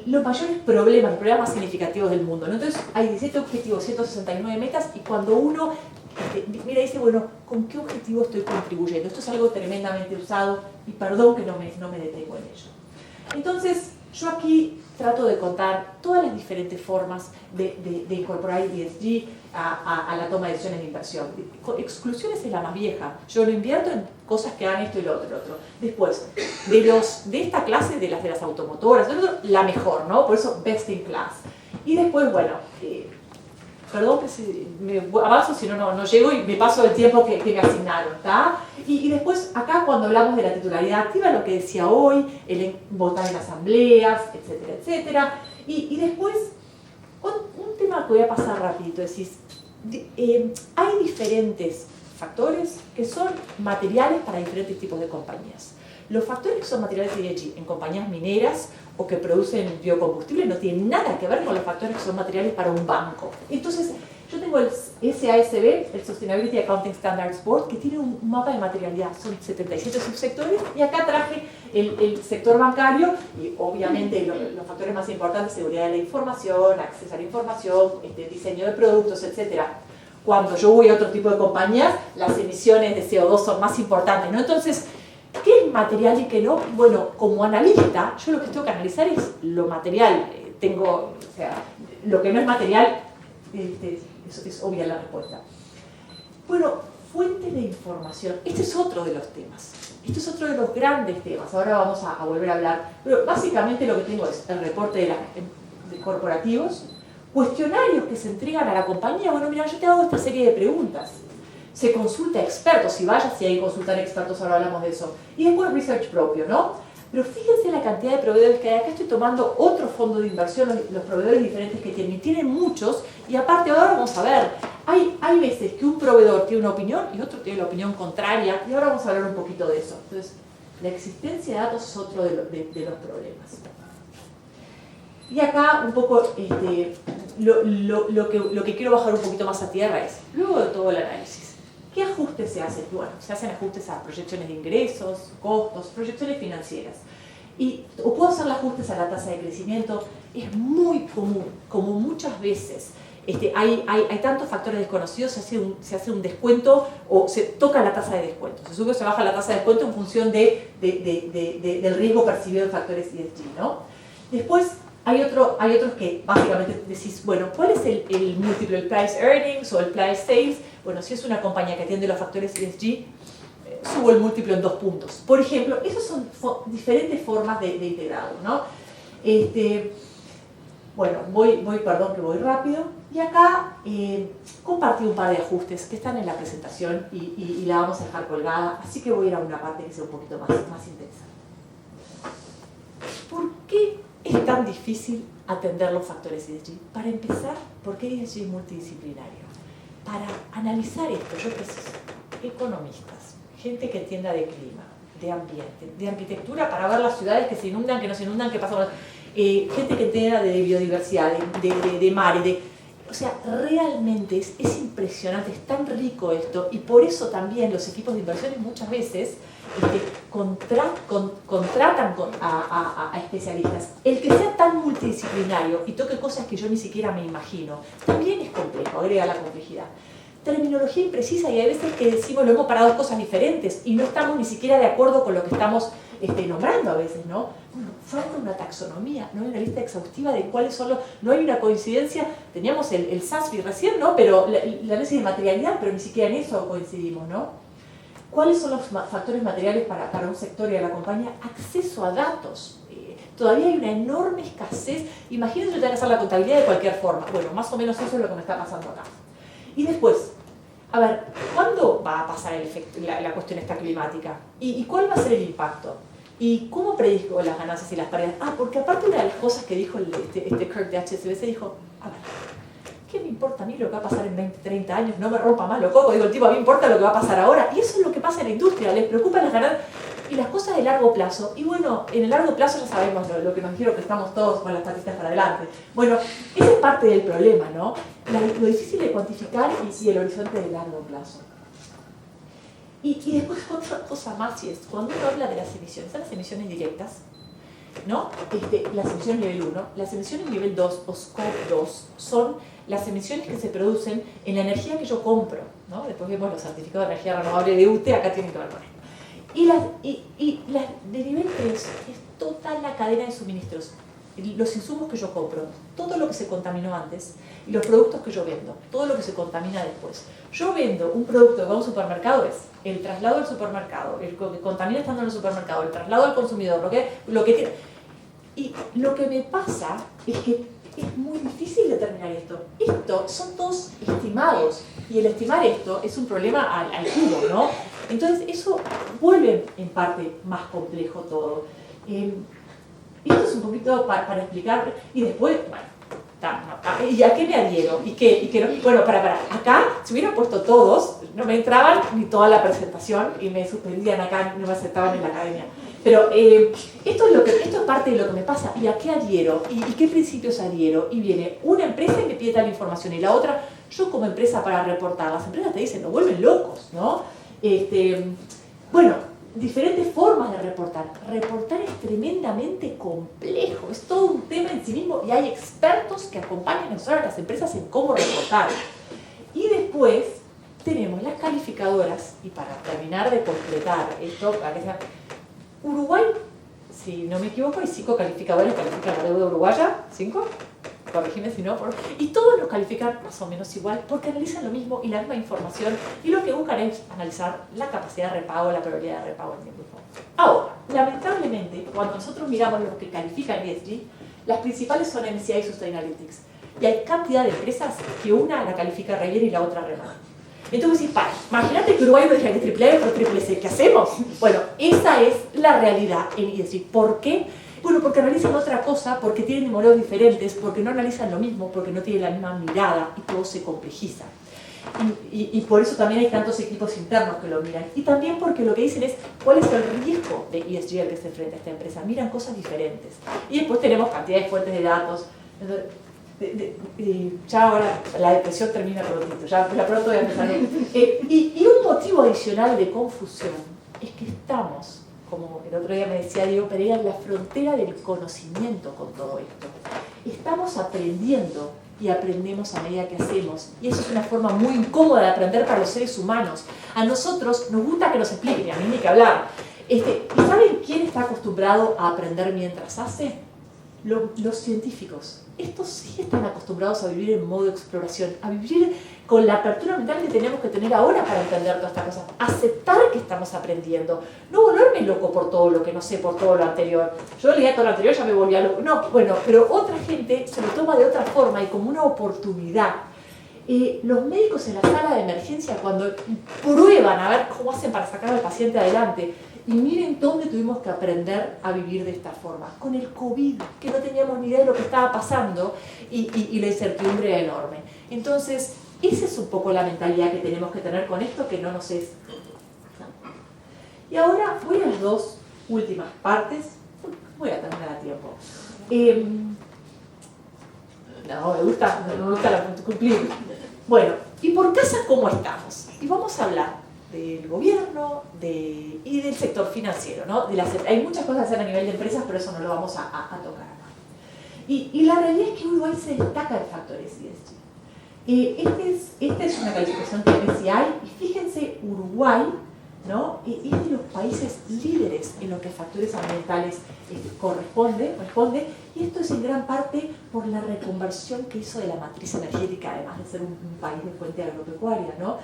mayores problemas, los problemas más significativos del mundo, ¿no? Entonces, hay 17 objetivos, 169 metas, y cuando uno mira y dice, bueno, ¿con qué objetivo estoy contribuyendo? Esto es algo tremendamente usado, y perdón que no me detengo en ello. Entonces, yo aquí trato de contar todas las diferentes formas de incorporar ESG a la toma de decisiones de inversión. Exclusiones es la más vieja. Yo lo invierto en cosas que hagan esto y lo otro. Después, de esta clase, de las automotoras, la mejor, ¿no? Por eso, best in class. Y después, bueno, perdón que si me avanzo, si no llego y me paso el tiempo que me asignaron, ¿tá? Y después, acá cuando hablamos de la titularidad activa, lo que decía hoy, el votar en asambleas, etcétera, etcétera. Y después, un tema que voy a pasar rapidito, es decir, hay diferentes factores que son materiales para diferentes tipos de compañías. Los factores que son materiales de ESG en compañías mineras o que producen biocombustible no tienen nada que ver con los factores que son materiales para un banco. Entonces, yo tengo el SASB, el Sustainability Accounting Standards Board, que tiene un mapa de materialidad, son 77 subsectores, y acá traje el sector bancario y obviamente los factores más importantes, seguridad de la información, acceso a la información, diseño de productos, etc. Cuando yo voy a otro tipo de compañías, las emisiones de CO2 son más importantes, ¿no? Entonces, ¿qué es material y qué no? Bueno, como analista, yo lo que tengo que analizar es lo material. Lo que no es material, es obvia la respuesta. Bueno, fuentes de información. Este es otro de los temas. Este es otro de los grandes temas. Ahora vamos a volver a hablar. Pero básicamente lo que tengo es el reporte de corporativos, cuestionarios que se entregan a la compañía. Bueno, mira, yo te hago esta serie de preguntas. Se consulta a expertos, si hay que consultar a expertos, ahora hablamos de eso. Y después research propio, ¿no? Pero fíjense la cantidad de proveedores que hay. Acá estoy tomando otro fondo de inversión, los proveedores diferentes que tienen. Tienen muchos, y aparte ahora vamos a ver, hay veces que un proveedor tiene una opinión y otro tiene la opinión contraria, y ahora vamos a hablar un poquito de eso. Entonces, la existencia de datos es otro de los problemas. Y acá un poco lo que quiero bajar un poquito más a tierra es, luego de todo el análisis, ¿qué ajustes se hacen? Bueno, se hacen ajustes a proyecciones de ingresos, costos, proyecciones financieras. O puedo hacer ajustes a la tasa de crecimiento. Es muy común, como muchas veces hay tantos factores desconocidos, se hace un descuento o se toca la tasa de descuento. Se sube o se baja la tasa de descuento en función del riesgo percibido en factores ESG, ¿no? Después hay otros que básicamente decís, bueno, ¿cuál es el múltiplo, el price earnings o el price sales? Bueno, si es una compañía que atiende los factores ESG, subo el múltiplo en 2 puntos. Por ejemplo, esas son diferentes formas de integrarlo, ¿no? Bueno, perdón que voy rápido. Y acá compartí un par de ajustes que están en la presentación y la vamos a dejar colgada, así que voy a ir a una parte que sea un poquito más intensa. ¿Por qué es tan difícil atender los factores ESG? Para empezar, ¿por qué ESG es multidisciplinario? Para analizar esto, yo preciso economistas, gente que entienda de clima, de ambiente, de arquitectura, para ver las ciudades que se inundan, que no se inundan, que pasa, gente que entienda de biodiversidad, de mar, o sea, realmente es impresionante, es tan rico esto, y por eso también los equipos de inversiones muchas veces contratan a especialistas. El que sea tan multidisciplinario y toque cosas que yo ni siquiera me imagino, también es complejo, agrega la complejidad. Terminología imprecisa, y hay veces que decimos, lo hemos parado cosas diferentes y no estamos ni siquiera de acuerdo con lo que estamos nombrando a veces, ¿no? Bueno, falta una taxonomía, no hay una lista exhaustiva de cuáles son no hay una coincidencia. Teníamos el SASB recién, ¿no? Pero la análisis de materialidad, pero ni siquiera en eso coincidimos, ¿no? ¿Cuáles son los factores materiales para un sector y a la compañía? Acceso a datos. Todavía hay una enorme escasez. Imagínense que tengo que hacer la contabilidad de cualquier forma. Bueno, más o menos eso es lo que me está pasando acá. Y después, a ver, ¿cuándo va a pasar el efecto, la cuestión esta climática? ¿Y cuál va a ser el impacto? ¿Y cómo predijo las ganancias y las pérdidas? Porque aparte una de las cosas que dijo Kirk de HSBC, dijo, a ver, ¿qué me importa a mí lo que va a pasar en 20, 30 años? No me rompa más los cocos. Digo, el tipo, a mí me importa lo que va a pasar ahora. Y eso es lo que pasa en la industria. Les preocupan las ganancias y las cosas de largo plazo. Y bueno, en el largo plazo ya sabemos lo que nos dijeron, que estamos todos con las patitas para adelante. Bueno, esa es parte del problema, ¿no? Lo difícil de cuantificar y el horizonte de largo plazo. Y después otra cosa más, y es cuando uno habla de las emisiones, son las emisiones directas, ¿no? Las emisiones nivel 1, las emisiones nivel 2 o scope 2 son las emisiones que se producen en la energía que yo compro, ¿no? Después vemos los certificados de energía renovable de UTE, acá tienen que ver con esto. Y las de nivel 3 es toda la cadena de suministros, los insumos que yo compro, todo lo que se contaminó antes y los productos que yo vendo, todo lo que se contamina después. Yo vendo un producto que va a un supermercado, es el traslado al supermercado, el que contamina estando en el supermercado, el traslado al consumidor, lo que tiene. Y lo que me pasa es que es muy difícil determinar esto. Esto son todos estimados, y el estimar esto es un problema al cubo, ¿no? Entonces eso vuelve en parte más complejo todo. Esto es un poquito para explicar, y después, bueno, ¿y a qué me adhiero? ¿Y qué no? Bueno, acá, si hubiera puesto todos, no me entraban ni toda la presentación y me suspendían acá, no me aceptaban en la academia. Pero esto es parte de lo que me pasa. ¿Y a qué adhiero? ¿Y qué principios adhiero? Y viene una empresa y me pide tal información, y la otra, yo como empresa para reportar. Las empresas te dicen, nos vuelven locos, ¿no? Bueno, diferentes formas de reportar. Reportar es tremendamente complejo, es todo un tema en sí mismo, y hay expertos que acompañan a las empresas en cómo reportar. Y después tenemos las calificadoras, y para terminar de completar esto, Uruguay, si no me equivoco, hay 5 calificadores que califican la deuda uruguaya, 5, corregime si no, y todos los califican más o menos igual, porque analizan lo mismo y la misma información, y lo que buscan es analizar la capacidad de repago, la probabilidad de repago en tiempo y forma. Ahora, lamentablemente, cuando nosotros miramos lo que califican ESG, las principales son MSCI y Sustainalytics, y hay cantidad de empresas que una la califica re bien y la otra re mal. Entonces decís, imagínate que Uruguay no deja que triple A pero triple C, ¿qué hacemos? Bueno, esa es la realidad en ESG. ¿Por qué? Bueno, porque analizan otra cosa, porque tienen modelos diferentes, porque no analizan lo mismo, porque no tienen la misma mirada y todo se complejiza. Y por eso también hay tantos equipos internos que lo miran. Y también porque lo que dicen es cuál es el riesgo de ESG al que se enfrenta esta empresa. Miran cosas diferentes. Y después tenemos cantidad de fuentes de datos. Ya ahora la depresión termina prontito, ya pronto voy a empezar. Y un motivo adicional de confusión es que estamos, como el otro día me decía Diego Pereira, en la frontera del conocimiento con todo esto. Estamos aprendiendo y aprendemos a medida que hacemos. Y eso es una forma muy incómoda de aprender para los seres humanos. A nosotros nos gusta que nos expliquen, y a mí ni que hablar. ¿Y saben quién está acostumbrado a aprender mientras hace? Los científicos. Estos sí están acostumbrados a vivir en modo exploración, a vivir con la apertura mental que tenemos que tener ahora para entender todas estas cosas. Aceptar que estamos aprendiendo. No volverme loco por todo lo que no sé, por todo lo anterior. Yo leía todo lo anterior, ya me volvía loco. No, bueno, pero otra gente se lo toma de otra forma y como una oportunidad. Los médicos en la sala de emergencia, cuando prueban a ver cómo hacen para sacar al paciente adelante, y miren dónde tuvimos que aprender a vivir de esta forma. Con el COVID, que no teníamos ni idea de lo que estaba pasando y la incertidumbre era enorme. Entonces, esa es un poco la mentalidad que tenemos que tener con esto, que no nos es... Y ahora voy a las dos últimas partes. Voy a terminar a tiempo. No, me gusta cumplir. Bueno, ¿y por casa cómo estamos? Y vamos a hablar del gobierno y del sector financiero, ¿no? Hay muchas cosas a hacer a nivel de empresas, pero eso no lo vamos a tocar acá. Y la realidad es que Uruguay se destaca en factores ESG. Esta es una calificación de MSCI, y fíjense, Uruguay, ¿no? Es de los países líderes en lo que a factores ambientales corresponde, y esto es en gran parte por la reconversión que hizo de la matriz energética, además de ser un país de fuente agropecuaria, ¿no?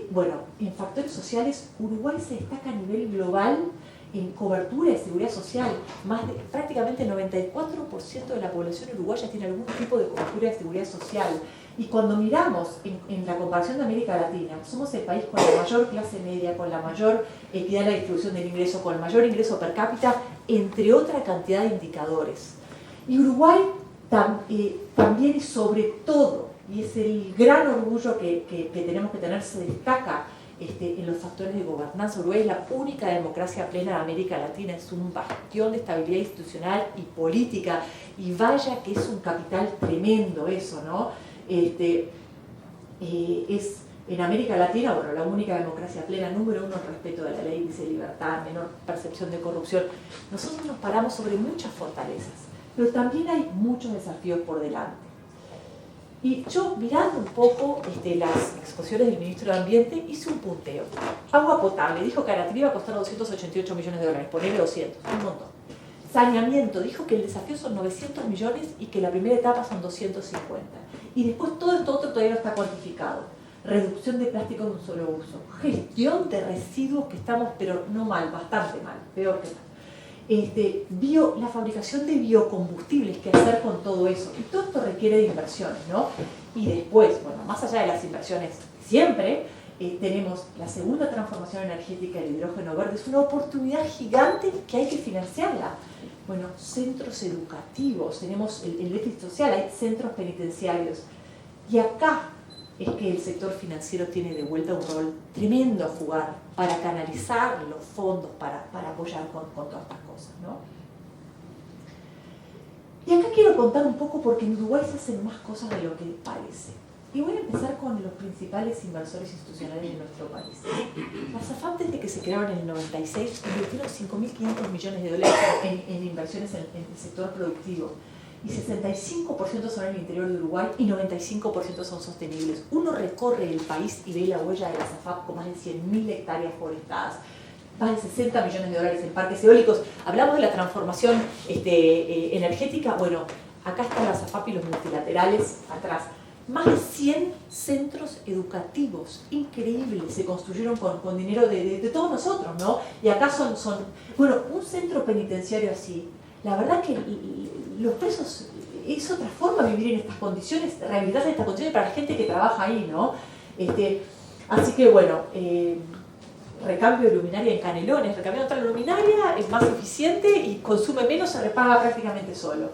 Bueno, en factores sociales, Uruguay se destaca a nivel global en cobertura de seguridad social. Prácticamente el 94% de la población uruguaya tiene algún tipo de cobertura de seguridad social. Y cuando miramos en la comparación de América Latina, somos el país con la mayor clase media, con la mayor equidad en la distribución del ingreso, con el mayor ingreso per cápita, entre otra cantidad de indicadores. Y Uruguay también y sobre todo, y es el gran orgullo que tenemos que tener, se destaca en los factores de gobernanza. Uruguay es la única democracia plena de América Latina, es un bastión de estabilidad institucional y política, y vaya que es un capital tremendo eso, ¿no? Es en América Latina, bueno, la única democracia plena, número 1 en respeto de la ley, dice libertad, menor percepción de corrupción. Nosotros nos paramos sobre muchas fortalezas, pero también hay muchos desafíos por delante. Y yo, mirando un poco las exposiciones del ministro de Ambiente, hice un punteo. Agua potable, dijo que Aratil iba a costar 288 millones de dólares, ponele 200, un montón. Saneamiento, dijo que el desafío son 900 millones y que la primera etapa son 250. Y después todo esto otro todavía no está cuantificado. Reducción de plástico de un solo uso. Gestión de residuos, que estamos, pero no mal, bastante mal, peor que mal. La fabricación de biocombustibles, ¿qué hacer con todo eso? Y todo esto requiere de inversiones, ¿no? Y después, bueno, más allá de las inversiones, siempre tenemos la segunda transformación energética, el hidrógeno verde, es una oportunidad gigante que hay que financiarla. Bueno, centros educativos, tenemos el déficit social, hay centros penitenciarios. Y acá es que el sector financiero tiene de vuelta un rol tremendo a jugar para canalizar los fondos, para apoyar con todas estas cosas, ¿no? Y acá quiero contar un poco, porque en Uruguay se hacen más cosas de lo que parece. Y voy a empezar con los principales inversores institucionales de nuestro país. Las AFAP, desde que se crearon en el 96, invirtieron 5.500 millones de dólares en inversiones en el sector productivo. Y 65% son en el interior de Uruguay y 95% son sostenibles. Uno recorre el país y ve la huella de las AFAP con más de 100.000 hectáreas forestadas, más de 60 millones de dólares en parques eólicos. Hablamos de la transformación energética. Bueno, acá están las AFAP y los multilaterales atrás. Más de 100 centros educativos increíbles se construyeron con dinero de todos nosotros, ¿no? Y acá bueno, un centro penitenciario así, la verdad que los presos es otra forma de vivir en estas condiciones, rehabilitarse en estas condiciones para la gente que trabaja ahí, ¿no? Así que bueno, recambio de luminaria en Canelones, recambiando otra luminaria, es más eficiente y consume menos, se repaga prácticamente solo.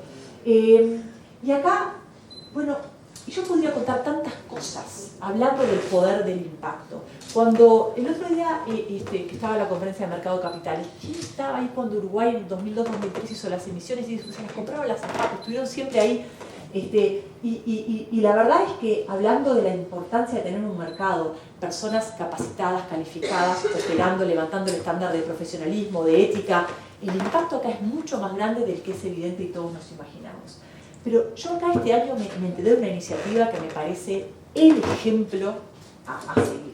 Y acá, bueno, yo podría contar tantas cosas, hablando del poder del impacto. Cuando el otro día que estaba la conferencia de Mercado de Capitales, ¿quién estaba ahí cuando Uruguay en 2002-2003 hizo las emisiones y se las compraron las AFAP? Estuvieron siempre ahí. Y la verdad es que hablando de la importancia de tener un mercado, personas capacitadas, calificadas, operando, levantando el estándar de profesionalismo, de ética, el impacto acá es mucho más grande del que es evidente y todos nos imaginamos. Pero yo acá este año me enteré de una iniciativa que me parece el ejemplo a seguir.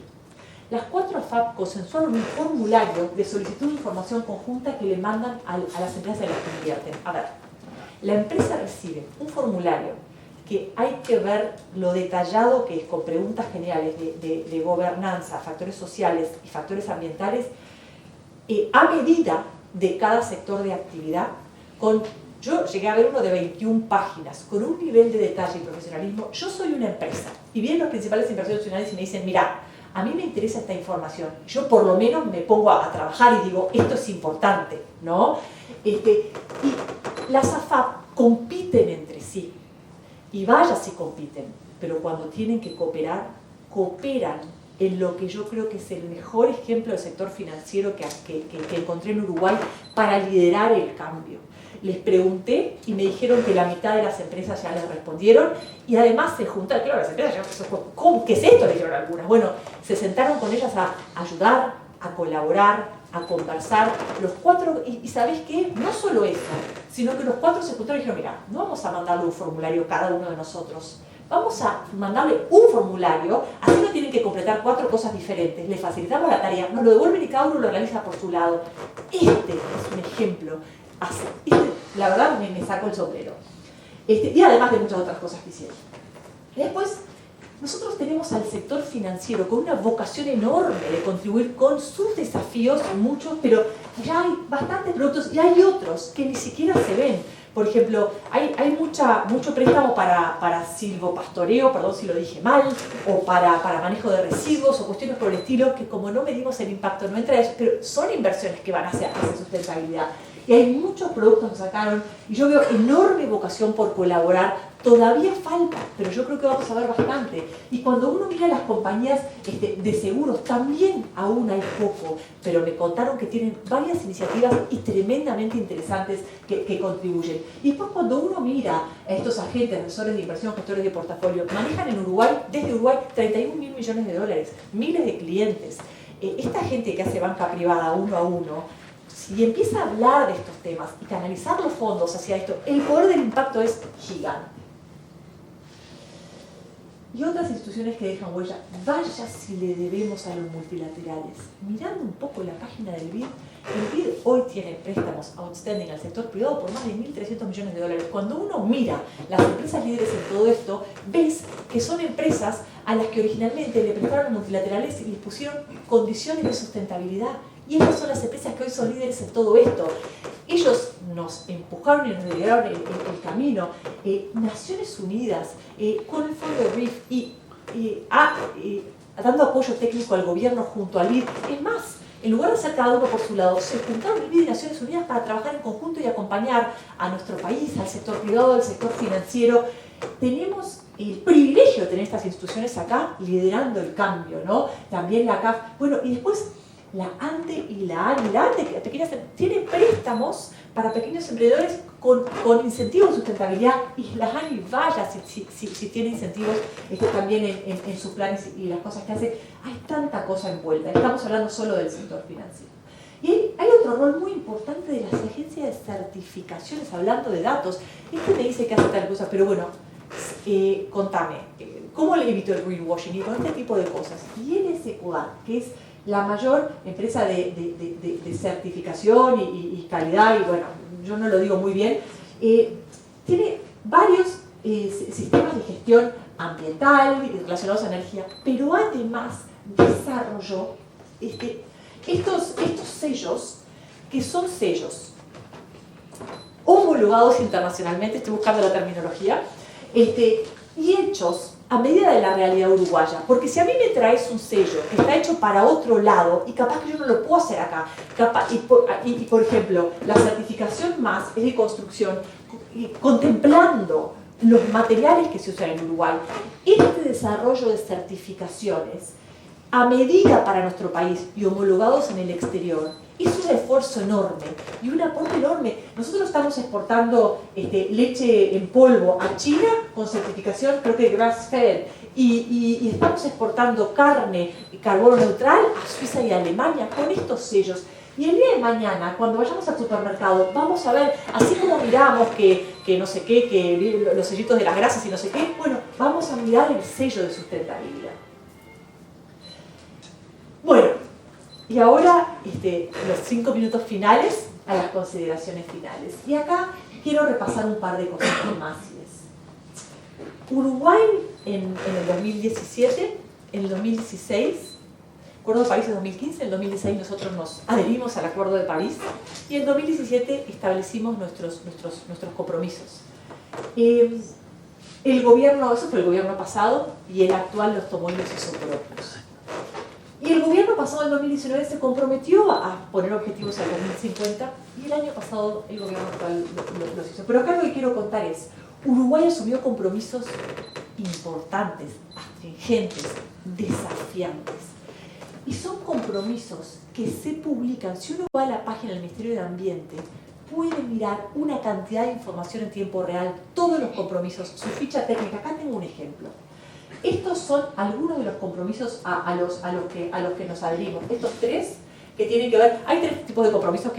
Las 4 AFAP consensuaron un formulario de solicitud de información conjunta que le mandan a las empresas en las que invierten. A ver, la empresa recibe un formulario que hay que ver lo detallado que es, con preguntas generales de gobernanza, factores sociales y factores ambientales, a medida de cada sector de actividad. Yo llegué a ver uno de 21 páginas, con un nivel de detalle y profesionalismo. Yo soy una empresa, y vienen los principales inversores nacionales y me dicen, mira, a mí me interesa esta información. Yo por lo menos me pongo a trabajar y digo, esto es importante, ¿no? Y las AFAP compiten entre sí. Y vaya si compiten, pero cuando tienen que cooperar, cooperan en lo que yo creo que es el mejor ejemplo del sector financiero que encontré en Uruguay para liderar el cambio. Les pregunté y me dijeron que la mitad de las empresas ya les respondieron y además se juntaron, claro, las empresas ya, ¿qué es esto? Le dijeron algunas. Bueno, se sentaron con ellas a ayudar, a colaborar, a conversar. Los 4, y ¿sabés qué? No solo eso, sino que los 4 se juntaron y dijeron, mira, no vamos a mandarle un formulario cada uno de nosotros. Vamos a mandarle un formulario, así no tienen que completar 4 cosas diferentes. Les facilitamos la tarea, nos lo devuelven y cada uno lo realiza por su lado. Este es un ejemplo. La verdad me saco el sombrero. Y además de muchas otras cosas que hicieron. Después, nosotros tenemos al sector financiero con una vocación enorme de contribuir con sus desafíos, muchos, pero ya hay bastantes productos y hay otros que ni siquiera se ven. Por ejemplo, hay mucho préstamo para silvopastoreo, perdón si lo dije mal, o para manejo de residuos o cuestiones por el estilo, que como no medimos el impacto no entra a ellos, pero son inversiones que van hacia sustentabilidad. Y hay muchos productos que sacaron y yo veo enorme vocación por colaborar. Todavía falta, pero yo creo que vamos a ver bastante. Y cuando uno mira las compañías de seguros, también aún hay poco, pero me contaron que tienen varias iniciativas y tremendamente interesantes que contribuyen. Y después cuando uno mira a estos agentes, asesores de inversión, gestores de portafolio, manejan en Uruguay, desde Uruguay, 31.000 millones de dólares, miles de clientes. Esta gente que hace banca privada uno a uno, si empieza a hablar de estos temas y canalizar los fondos hacia esto, el poder del impacto es gigante. Y otras instituciones que dejan huella, vaya si le debemos a los multilaterales. Mirando un poco la página del BID, el BID hoy tiene préstamos outstanding al sector privado por más de 1.300 millones de dólares. Cuando uno mira las empresas líderes en todo esto, ves que son empresas a las que originalmente le prestaron los multilaterales y les pusieron condiciones de sustentabilidad. Y ellas son las empresas que hoy son líderes en todo esto. Ellos nos empujaron y nos lideraron el camino. Naciones Unidas, con el fondo RIF y dando apoyo técnico al gobierno junto al BID. Es más, en lugar de hacer cada uno por su lado, se juntaron el BID y Naciones Unidas para trabajar en conjunto y acompañar a nuestro país, al sector privado, al sector financiero. Tenemos el privilegio de tener estas instituciones acá liderando el cambio, ¿no? También la CAF. Bueno, y después la ANDE y la ANI. La ANDE tiene préstamos para pequeños emprendedores con incentivos de sustentabilidad y la ANI, vaya si tiene incentivos también en sus planes y las cosas que hace. Hay tanta cosa envuelta. Estamos hablando solo del sector financiero. Y hay otro rol muy importante de las agencias de certificaciones, hablando de datos. Me dice que hace tal cosa, pero bueno, contame, ¿cómo le evito el greenwashing? Y con este tipo de cosas. Y LSQA, que es la mayor empresa de certificación y calidad, y bueno, yo no lo digo muy bien, tiene varios sistemas de gestión ambiental relacionados a energía, pero además desarrolló estos sellos, que son sellos homologados internacionalmente, estoy buscando la terminología, y hechos a medida de la realidad uruguaya. Porque si a mí me traes un sello que está hecho para otro lado, y capaz que yo no lo puedo hacer acá, y por ejemplo, la certificación más es de construcción, contemplando los materiales que se usan en Uruguay. Este desarrollo de certificaciones, a medida para nuestro país y homologados en el exterior, es un esfuerzo enorme y un aporte enorme. Nosotros estamos exportando leche en polvo a China con certificación, creo que grass-fed, y estamos exportando carne y carbono neutral a Suiza y a Alemania con estos sellos. Y el día de mañana, cuando vayamos al supermercado, vamos a ver, así como miramos que no sé qué, que los sellitos de las grasas y no sé qué, bueno, vamos a mirar el sello de sustentabilidad. Bueno, y ahora los 5 minutos finales a las consideraciones finales. Y acá quiero repasar un par de cosas más. Uruguay en el 2017, en el 2016, Acuerdo de París en 2015, en el 2016 nosotros nos adherimos al Acuerdo de París y en 2017 establecimos nuestros compromisos. El gobierno, eso fue el gobierno pasado, y el actual los tomó y los hizo propios. Y el gobierno pasado, en 2019, se comprometió a poner objetivos al 2050 y el año pasado el gobierno actual los hizo. Pero acá lo que quiero contar es, Uruguay asumió compromisos importantes, astringentes, desafiantes. Y son compromisos que se publican. Si uno va a la página del Ministerio de Ambiente, puede mirar una cantidad de información en tiempo real, todos los compromisos, su ficha técnica. Acá tengo un ejemplo. Estos son algunos de los compromisos a los que nos adherimos. Estos 3 que tienen que ver, hay 3 tipos de compromisos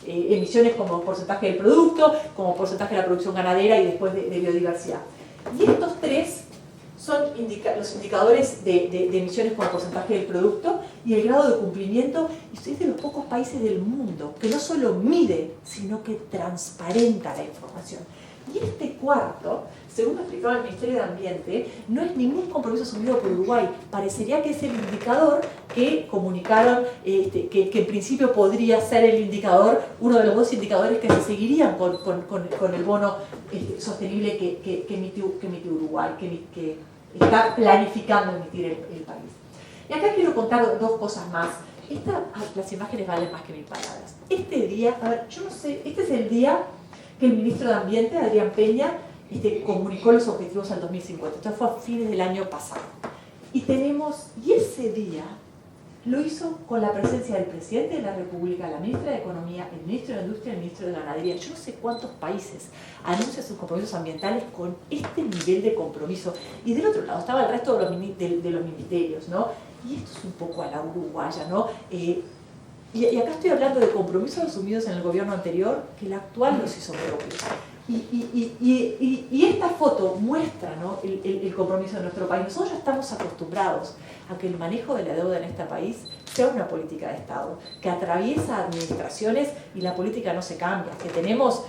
emisiones como porcentaje del producto, como porcentaje de la producción ganadera y después de biodiversidad. Y estos 3 son los indicadores de emisiones como porcentaje del producto y el grado de cumplimiento, y es de los pocos países del mundo que no solo mide, sino que transparenta la información. Y este cuarto, según lo explicaba el Ministerio de Ambiente, no es ningún compromiso asumido por Uruguay. Parecería que es el indicador que comunicaron, que en principio podría ser el indicador, uno de los 2 indicadores que se seguirían con el bono sostenible que emitió Uruguay, que está planificando emitir el país. Y acá quiero contar 2 cosas más. Las imágenes valen más que 1000 palabras. Este día, a ver, yo no sé, este es el día que el ministro de Ambiente, Adrián Peña, comunicó los objetivos al 2050. Esto fue a fines del año pasado. Y ese día lo hizo con la presencia del presidente de la República, la ministra de Economía, el ministro de Industria y el ministro de Ganadería. Yo no sé cuántos países anuncian sus compromisos ambientales con este nivel de compromiso. Y del otro lado estaba el resto de los ministerios, ¿no? Y esto es un poco a la uruguaya, ¿no? Y acá estoy hablando de compromisos asumidos en el gobierno anterior, que el actual los hizo propios. Y esta foto muestra, ¿no?, el compromiso de nuestro país. Nosotros ya estamos acostumbrados a que el manejo de la deuda en este país sea una política de Estado, que atraviesa administraciones y la política no se cambia, que tenemos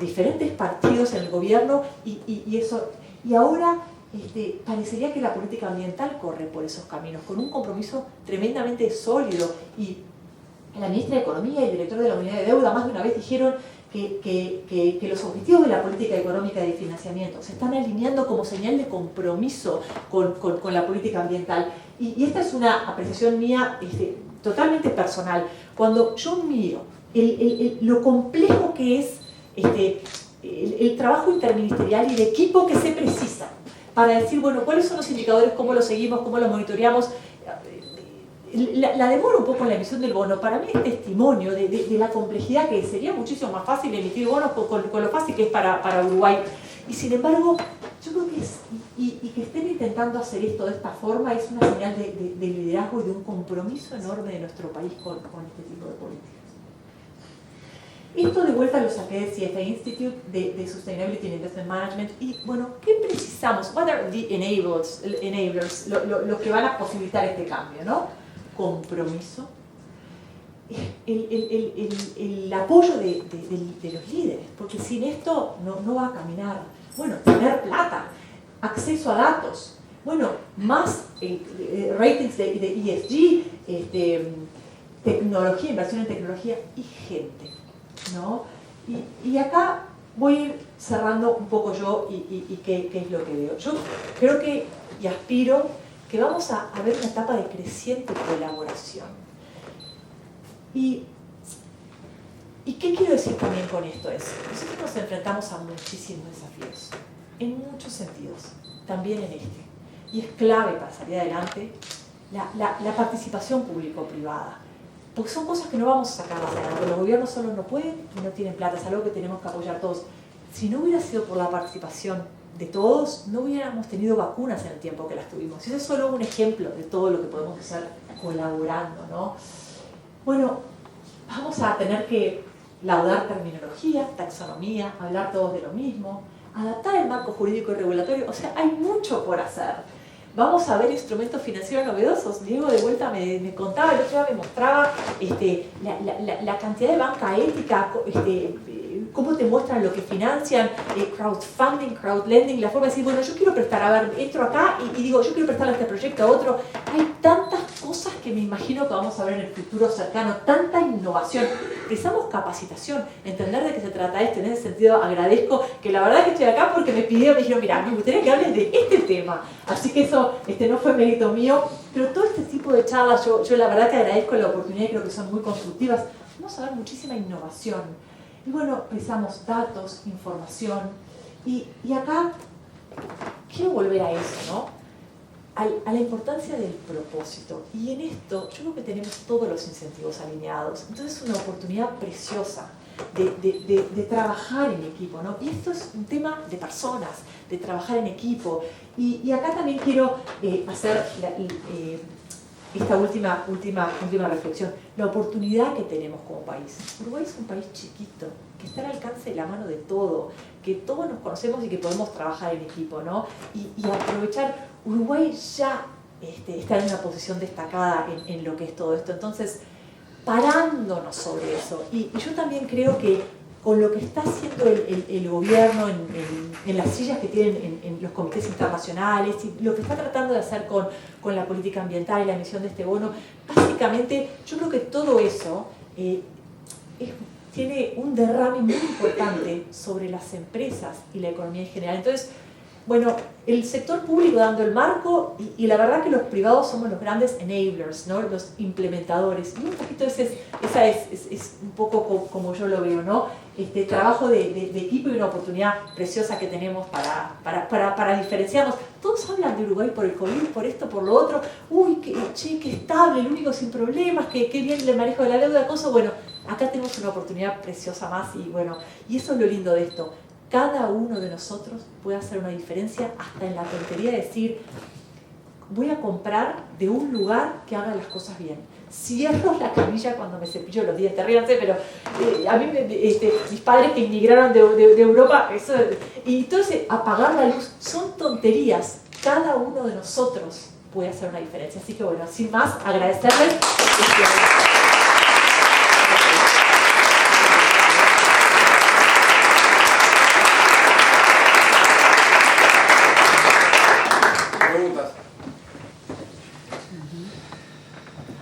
diferentes partidos en el gobierno y ahora parecería que la política ambiental corre por esos caminos, con un compromiso tremendamente sólido. Y la ministra de Economía y el director de la Unidad de Deuda más de una vez dijeron que los objetivos de la política económica y de financiamiento se están alineando como señal de compromiso con la política ambiental. Y esta es una apreciación mía totalmente personal. Cuando yo miro lo complejo que es el trabajo interministerial y de equipo que se precisa para decir, bueno, cuáles son los indicadores, cómo los seguimos, cómo los monitoreamos. La demora un poco en la emisión del bono, para mí es testimonio de la complejidad, que sería muchísimo más fácil emitir bonos con lo fácil que es para Uruguay. Y sin embargo, yo creo que que estén intentando hacer esto de esta forma es una señal de liderazgo y de un compromiso enorme de nuestro país con este tipo de políticas. Esto de vuelta lo saqué del CFA Institute de Sustainability and Investment Management. Y bueno, ¿qué precisamos? What are the enablers, lo que van a posibilitar este cambio, ¿no? Compromiso, el apoyo de los líderes, porque sin esto no va a caminar. Bueno, tener plata, acceso a datos, bueno, más ratings de ESG, tecnología, inversión en tecnología y gente, ¿no? Y acá voy a ir cerrando un poco yo y qué es lo que veo. Yo creo que, y aspiro, que vamos a ver una etapa de creciente colaboración. ¿Y qué quiero decir también con esto? Nosotros nos enfrentamos a muchísimos desafíos, en muchos sentidos, también en este. Y es clave para salir adelante la participación público-privada. Porque son cosas que no vamos a sacar adelante. Los gobiernos solos no pueden y no tienen plata, es algo que tenemos que apoyar todos. Si no hubiera sido por la participación de todos, no hubiéramos tenido vacunas en el tiempo que las tuvimos. Y eso es solo un ejemplo de todo lo que podemos hacer colaborando, ¿no? Bueno, vamos a tener que laudar terminología, taxonomía, hablar todos de lo mismo, adaptar el marco jurídico y regulatorio, o sea, hay mucho por hacer. Vamos a ver instrumentos financieros novedosos. Diego de vuelta me contaba, el otro día me mostraba la cantidad de banca ética, cómo te muestran lo que financian, crowdfunding, crowdlending, la forma de decir, bueno, yo quiero prestar, a ver, entro acá y digo, yo quiero prestarle a este proyecto a otro. Hay tantas cosas que me imagino que vamos a ver en el futuro cercano, tanta innovación. Precisamos capacitación, entender de qué se trata esto. En ese sentido agradezco que la verdad que estoy acá porque me dijeron, mira, me gustaría que hables de este tema. Así que eso no fue mérito mío, pero todo este tipo de charlas, yo la verdad que agradezco la oportunidad y creo que son muy constructivas. Vamos a ver muchísima innovación. Y bueno, pensamos datos, información, y acá quiero volver a eso, ¿no? A la importancia del propósito. Y en esto yo creo que tenemos todos los incentivos alineados. Entonces es una oportunidad preciosa de trabajar en equipo, ¿no? Y esto es un tema de personas, de trabajar en equipo. Y acá también quiero hacer esta última reflexión. La oportunidad que tenemos como país. Uruguay es un país chiquito, que está al alcance de la mano de todo, que todos nos conocemos y que podemos trabajar en equipo, ¿no? Y aprovechar, Uruguay ya está en una posición destacada en lo que es todo esto. Entonces, parándonos sobre eso. Y yo también creo que con lo que está haciendo el gobierno en las sillas que tienen en los comités internacionales y lo que está tratando de hacer con la política ambiental y la emisión de este bono, básicamente yo creo que todo eso tiene un derrame muy importante sobre las empresas y la economía en general. Entonces, bueno, el sector público dando el marco y la verdad que los privados somos los grandes enablers, ¿no? Los implementadores. Y un poquito esa es un poco como yo lo veo, ¿no? Trabajo de equipo y una oportunidad preciosa que tenemos para diferenciarnos. Todos hablan de Uruguay por el COVID, por esto, por lo otro. Uy, qué estable, el único sin problemas, qué bien el manejo de la deuda, cosa. Bueno, acá tenemos una oportunidad preciosa más y bueno, y eso es lo lindo de esto. Cada uno de nosotros puede hacer una diferencia hasta en la tontería de decir, voy a comprar de un lugar que haga las cosas bien. Cierro la camilla cuando me cepillo los dientes, ríanse, pero a mí mis padres que inmigraron de Europa, eso, y entonces apagar la luz, son tonterías. Cada uno de nosotros puede hacer una diferencia. Así que bueno, sin más, agradecerles.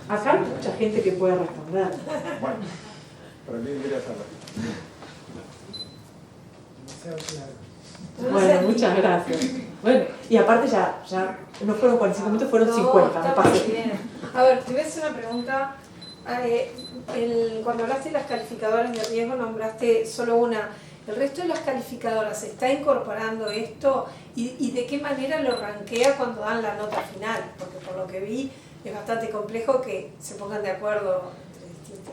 Acá hay mucha gente que puede responder. Bueno, para mí debería hacerlo. Bueno, muchas gracias. Bueno, y aparte ya no fueron 45 minutos, fueron 50, me pasé. Bien. A ver, te voy a hacer una pregunta. Cuando hablaste de las calificadoras de riesgo, nombraste solo una. ¿El resto de las calificadoras está incorporando esto? ¿Y de qué manera lo rankea cuando dan la nota final? Porque por lo que vi, es bastante complejo que se pongan de acuerdo entre distintos.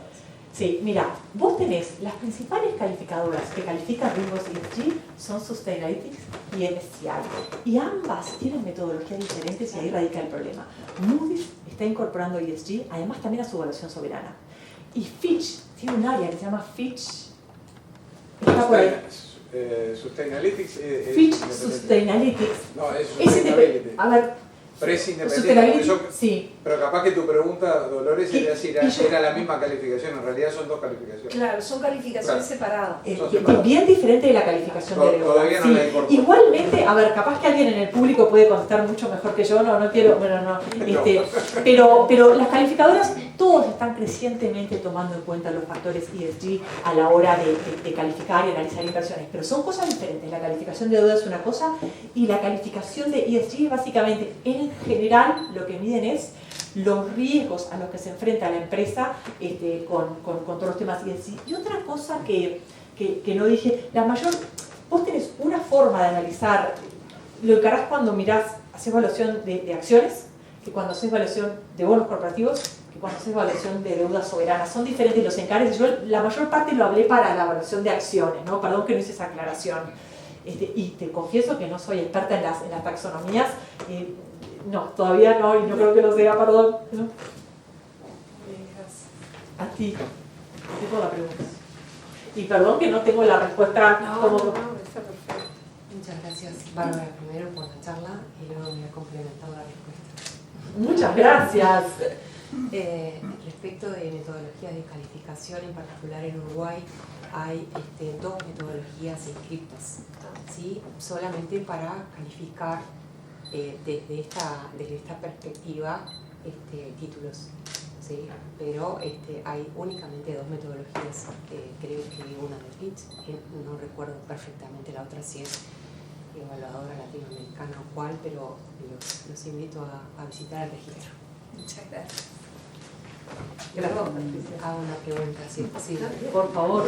Sí, mira, vos tenés las principales calificadoras que califican riesgos ESG son Sustainalytics y MSCI. Y ambas tienen metodologías diferentes y ahí radica el problema. Moody's está incorporando ESG, además también a su evaluación soberana. Y Fitch tiene un área que se llama Fitch. Está por ahí. Sustainalytics Fitch Sustainalytics. No, es Sustainalytics. A ver. Pero es independiente. Sí. Pero capaz que tu pregunta, Dolores, era decir, era la misma calificación. En realidad son dos calificaciones. Claro, son calificaciones separadas. Bien diferente de la calificación de Leo. Todavía no la incorporo. Igualmente, a ver, capaz que alguien en el público puede contestar mucho mejor que yo, no quiero, bueno, no. Pero las calificadoras todos están crecientemente tomando en cuenta los factores ESG a la hora de calificar y analizar inversiones, pero son cosas diferentes. La calificación de deuda es una cosa y la calificación de ESG básicamente, en general, lo que miden es los riesgos a los que se enfrenta la empresa con todos los temas ESG. Y otra cosa que no dije, vos tenés una forma de analizar, lo encarás cuando haces evaluación de acciones, que cuando haces evaluación de bonos corporativos, que cuando haces evaluación de deuda soberana. Son diferentes los encares. Yo la mayor parte lo hablé para la evaluación de acciones, ¿no? Perdón que no hice esa aclaración. Y te confieso que no soy experta en las taxonomías. No, todavía no, y no creo que lo sea, perdón. ¿No? A ti. Tengo la pregunta. Y perdón que no tengo la respuesta. No, está perfecto. Muchas gracias, Bárbara, primero por la charla y luego voy a complementar la respuesta. Muchas gracias. Respecto de metodologías de calificación, en particular en Uruguay, hay dos metodologías inscritas, ¿sí? Solamente para calificar desde esta perspectiva títulos, ¿sí? Pero hay únicamente dos metodologías, creo que una de Fitch, que no recuerdo perfectamente la otra si es evaluadora latinoamericana o cuál, pero los invito a visitar el registro. Muchas gracias. Hago una pregunta, sí, Por favor.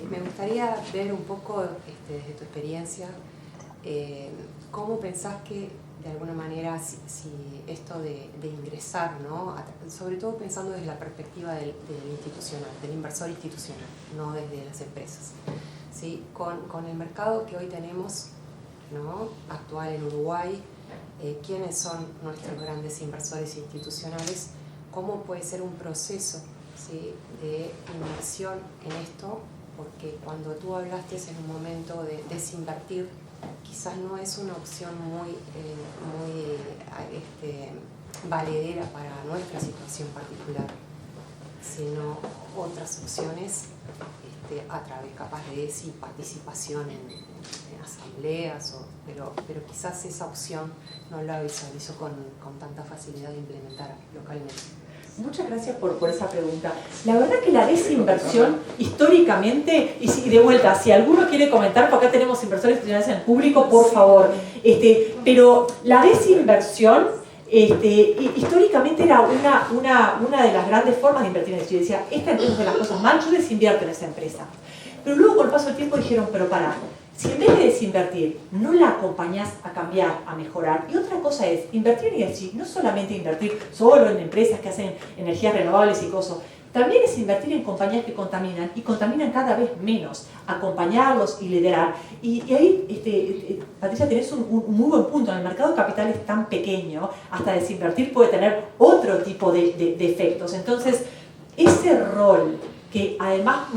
me gustaría ver un poco desde tu experiencia cómo pensás que de alguna manera si esto de ingresar, ¿no? Sobre todo pensando desde la perspectiva del institucional, del inversor institucional, no desde las empresas, ¿sí? Con el mercado que hoy tenemos, ¿no? Actual en Uruguay, quiénes son nuestros grandes inversores institucionales, cómo puede ser un proceso, ¿sí? De inversión en esto, porque cuando tú hablaste en un momento de desinvertir, quizás no es una opción muy valedera para nuestra situación particular, sino otras opciones a través capaz de participación en asambleas, pero quizás esa opción no la visualizo con tanta facilidad de implementar localmente. Muchas gracias por esa pregunta. La verdad que la desinversión históricamente, y de vuelta, si alguno quiere comentar, porque acá tenemos inversores institucionales en el público, por favor, pero la desinversión históricamente era una de las grandes formas de invertir en esto. Yo decía, esta empresa hace las cosas mal, yo desinvierto en esa empresa. Pero luego con el paso del tiempo dijeron, pero pará, si en vez de desinvertir no la acompañás a cambiar, a mejorar, y otra cosa es invertir en ESG, no solamente invertir solo en empresas que hacen energías renovables y cosas, también es invertir en compañías que contaminan y contaminan cada vez menos, acompañarlos y liderar. Y ahí, Patricia, tenés un muy buen punto. En el mercado de capital es tan pequeño, hasta desinvertir puede tener otro tipo de efectos. Entonces, ese rol que además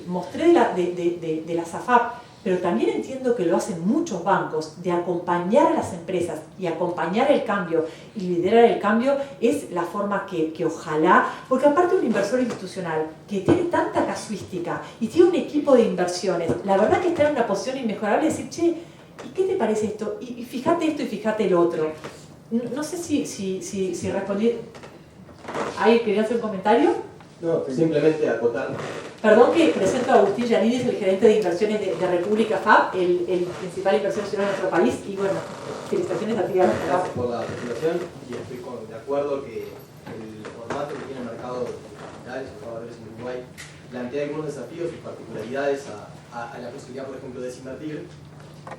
mostré de la SAFAP, pero también entiendo que lo hacen muchos bancos, de acompañar a las empresas y acompañar el cambio y liderar el cambio, es la forma que ojalá, porque aparte un inversor institucional que tiene tanta casuística y tiene un equipo de inversiones, la verdad que está en una posición inmejorable de decir, che, ¿y qué te parece esto? Y fíjate esto y fíjate el otro. No sé si respondí. ¿Ahí quería hacer un comentario? No, simplemente acotar. Perdón que presento a Agustín Yanidis, el gerente de inversiones de República FAB, el principal inversor de nuestro país, y bueno, felicitaciones a ti. Gracias por la presentación y estoy de acuerdo que el formato que tiene el mercado de capitales y valores en Uruguay plantea algunos desafíos y particularidades a la posibilidad, por ejemplo, de desinvertir,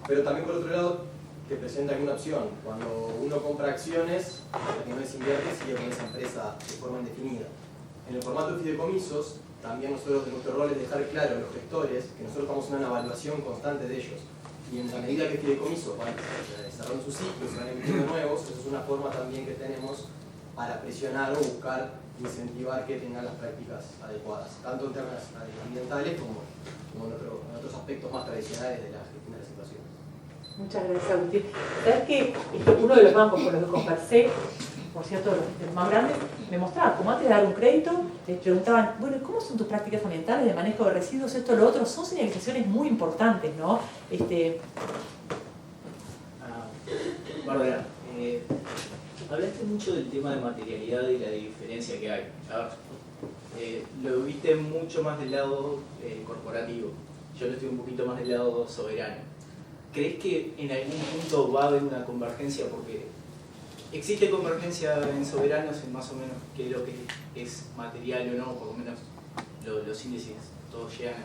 pero también por otro lado te presenta alguna opción. Cuando uno compra acciones, hasta que no desinvierte, sigue con esa empresa de forma indefinida. En el formato de fideicomisos, también nosotros nuestro rol es dejar claro a los gestores que nosotros estamos en una evaluación constante de ellos. Y en la medida que el fideicomiso van cerrando sus ciclos y van emitiendo nuevos, eso es una forma también que tenemos para presionar o buscar incentivar que tengan las prácticas adecuadas, tanto en temas ambientales como en otros aspectos más tradicionales de la gestión de la situación. Muchas gracias, Agustín. ¿Sabes que uno de los bancos con los que conversé, por cierto, los más grandes, me mostraba, como antes de dar un crédito, te preguntaban, bueno, ¿cómo son tus prácticas ambientales de manejo de residuos, esto, lo otro? Son señalizaciones muy importantes, ¿no? Bárbara, Hablaste mucho del tema de materialidad y la diferencia que hay. A ver, lo viste mucho más del lado corporativo. Yo lo estoy un poquito más del lado soberano. ¿Crees que en algún punto va a haber una convergencia? Porque existe convergencia en soberanos en más o menos qué es lo que es material o no, por lo menos los índices todos llegan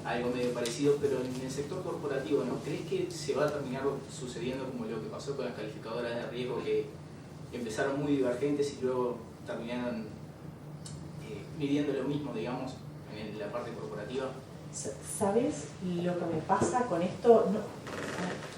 a algo medio parecido, pero en el sector corporativo ¿no? ¿Crees que se va a terminar sucediendo como lo que pasó con las calificadoras de riesgo, que empezaron muy divergentes y luego terminaron midiendo lo mismo, digamos, en la parte corporativa? ¿Sabes lo que me pasa con esto? No,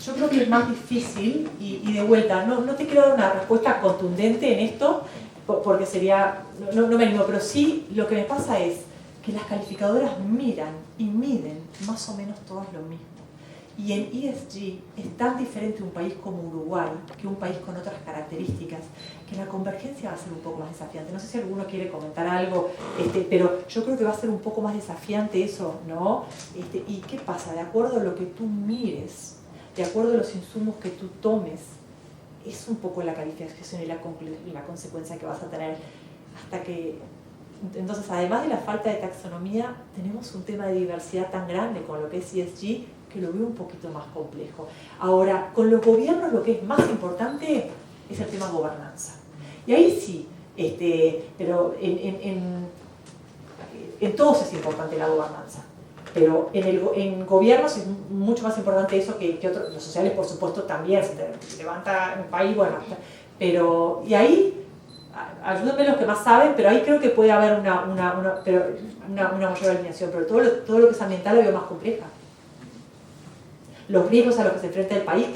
yo creo que es más difícil y de vuelta, no te quiero dar una respuesta contundente en esto porque sería, no me animo, pero sí lo que me pasa es que las calificadoras miran y miden más o menos todas lo mismo. Y en ESG es tan diferente un país como Uruguay que un país con otras características, que la convergencia va a ser un poco más desafiante. No sé si alguno quiere comentar algo, pero yo creo que va a ser un poco más desafiante eso, ¿no? ¿Y qué pasa? De acuerdo a lo que tú mires, de acuerdo a los insumos que tú tomes, es un poco la calificación y la consecuencia que vas a tener hasta que... Entonces, además de la falta de taxonomía, tenemos un tema de diversidad tan grande con lo que es ESG, que lo veo un poquito más complejo. Ahora, con los gobiernos lo que es más importante es el tema gobernanza. Y ahí sí, pero en todos es importante la gobernanza. Pero en gobiernos es mucho más importante eso que otros. Los sociales, por supuesto, también se levanta un país, bueno. Pero, y ahí, ayúdenme los que más saben, pero ahí creo que puede haber una mayor alineación. Pero todo lo que es ambiental lo veo más compleja. Los riesgos a los que se enfrenta el país,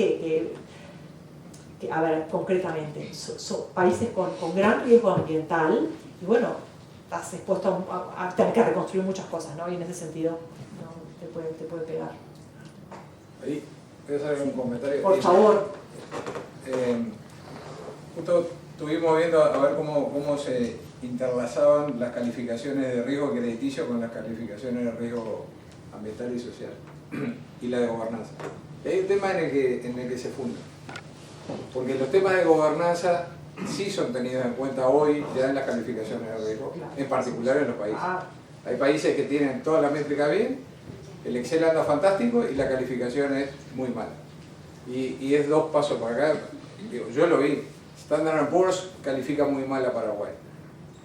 a ver, concretamente, son países con gran riesgo ambiental y bueno, estás expuesto a tener que reconstruir muchas cosas, ¿no? Y en ese sentido, ¿no? te puede pegar. Ahí, voy a hacer un comentario. Por favor. Justo estuvimos viendo a ver cómo se interlazaban las calificaciones de riesgo crediticio con las calificaciones de riesgo ambiental y social y la de gobernanza. Y hay un tema en el que se fundan, porque los temas de gobernanza sí son tenidos en cuenta hoy ya en las calificaciones de riesgo, en particular en los países. Hay países que tienen toda la métrica bien, el Excel anda fantástico y la calificación es muy mala. Y es dos pasos para acá. Digo, yo lo vi, Standard & Poor's califica muy mal a Paraguay.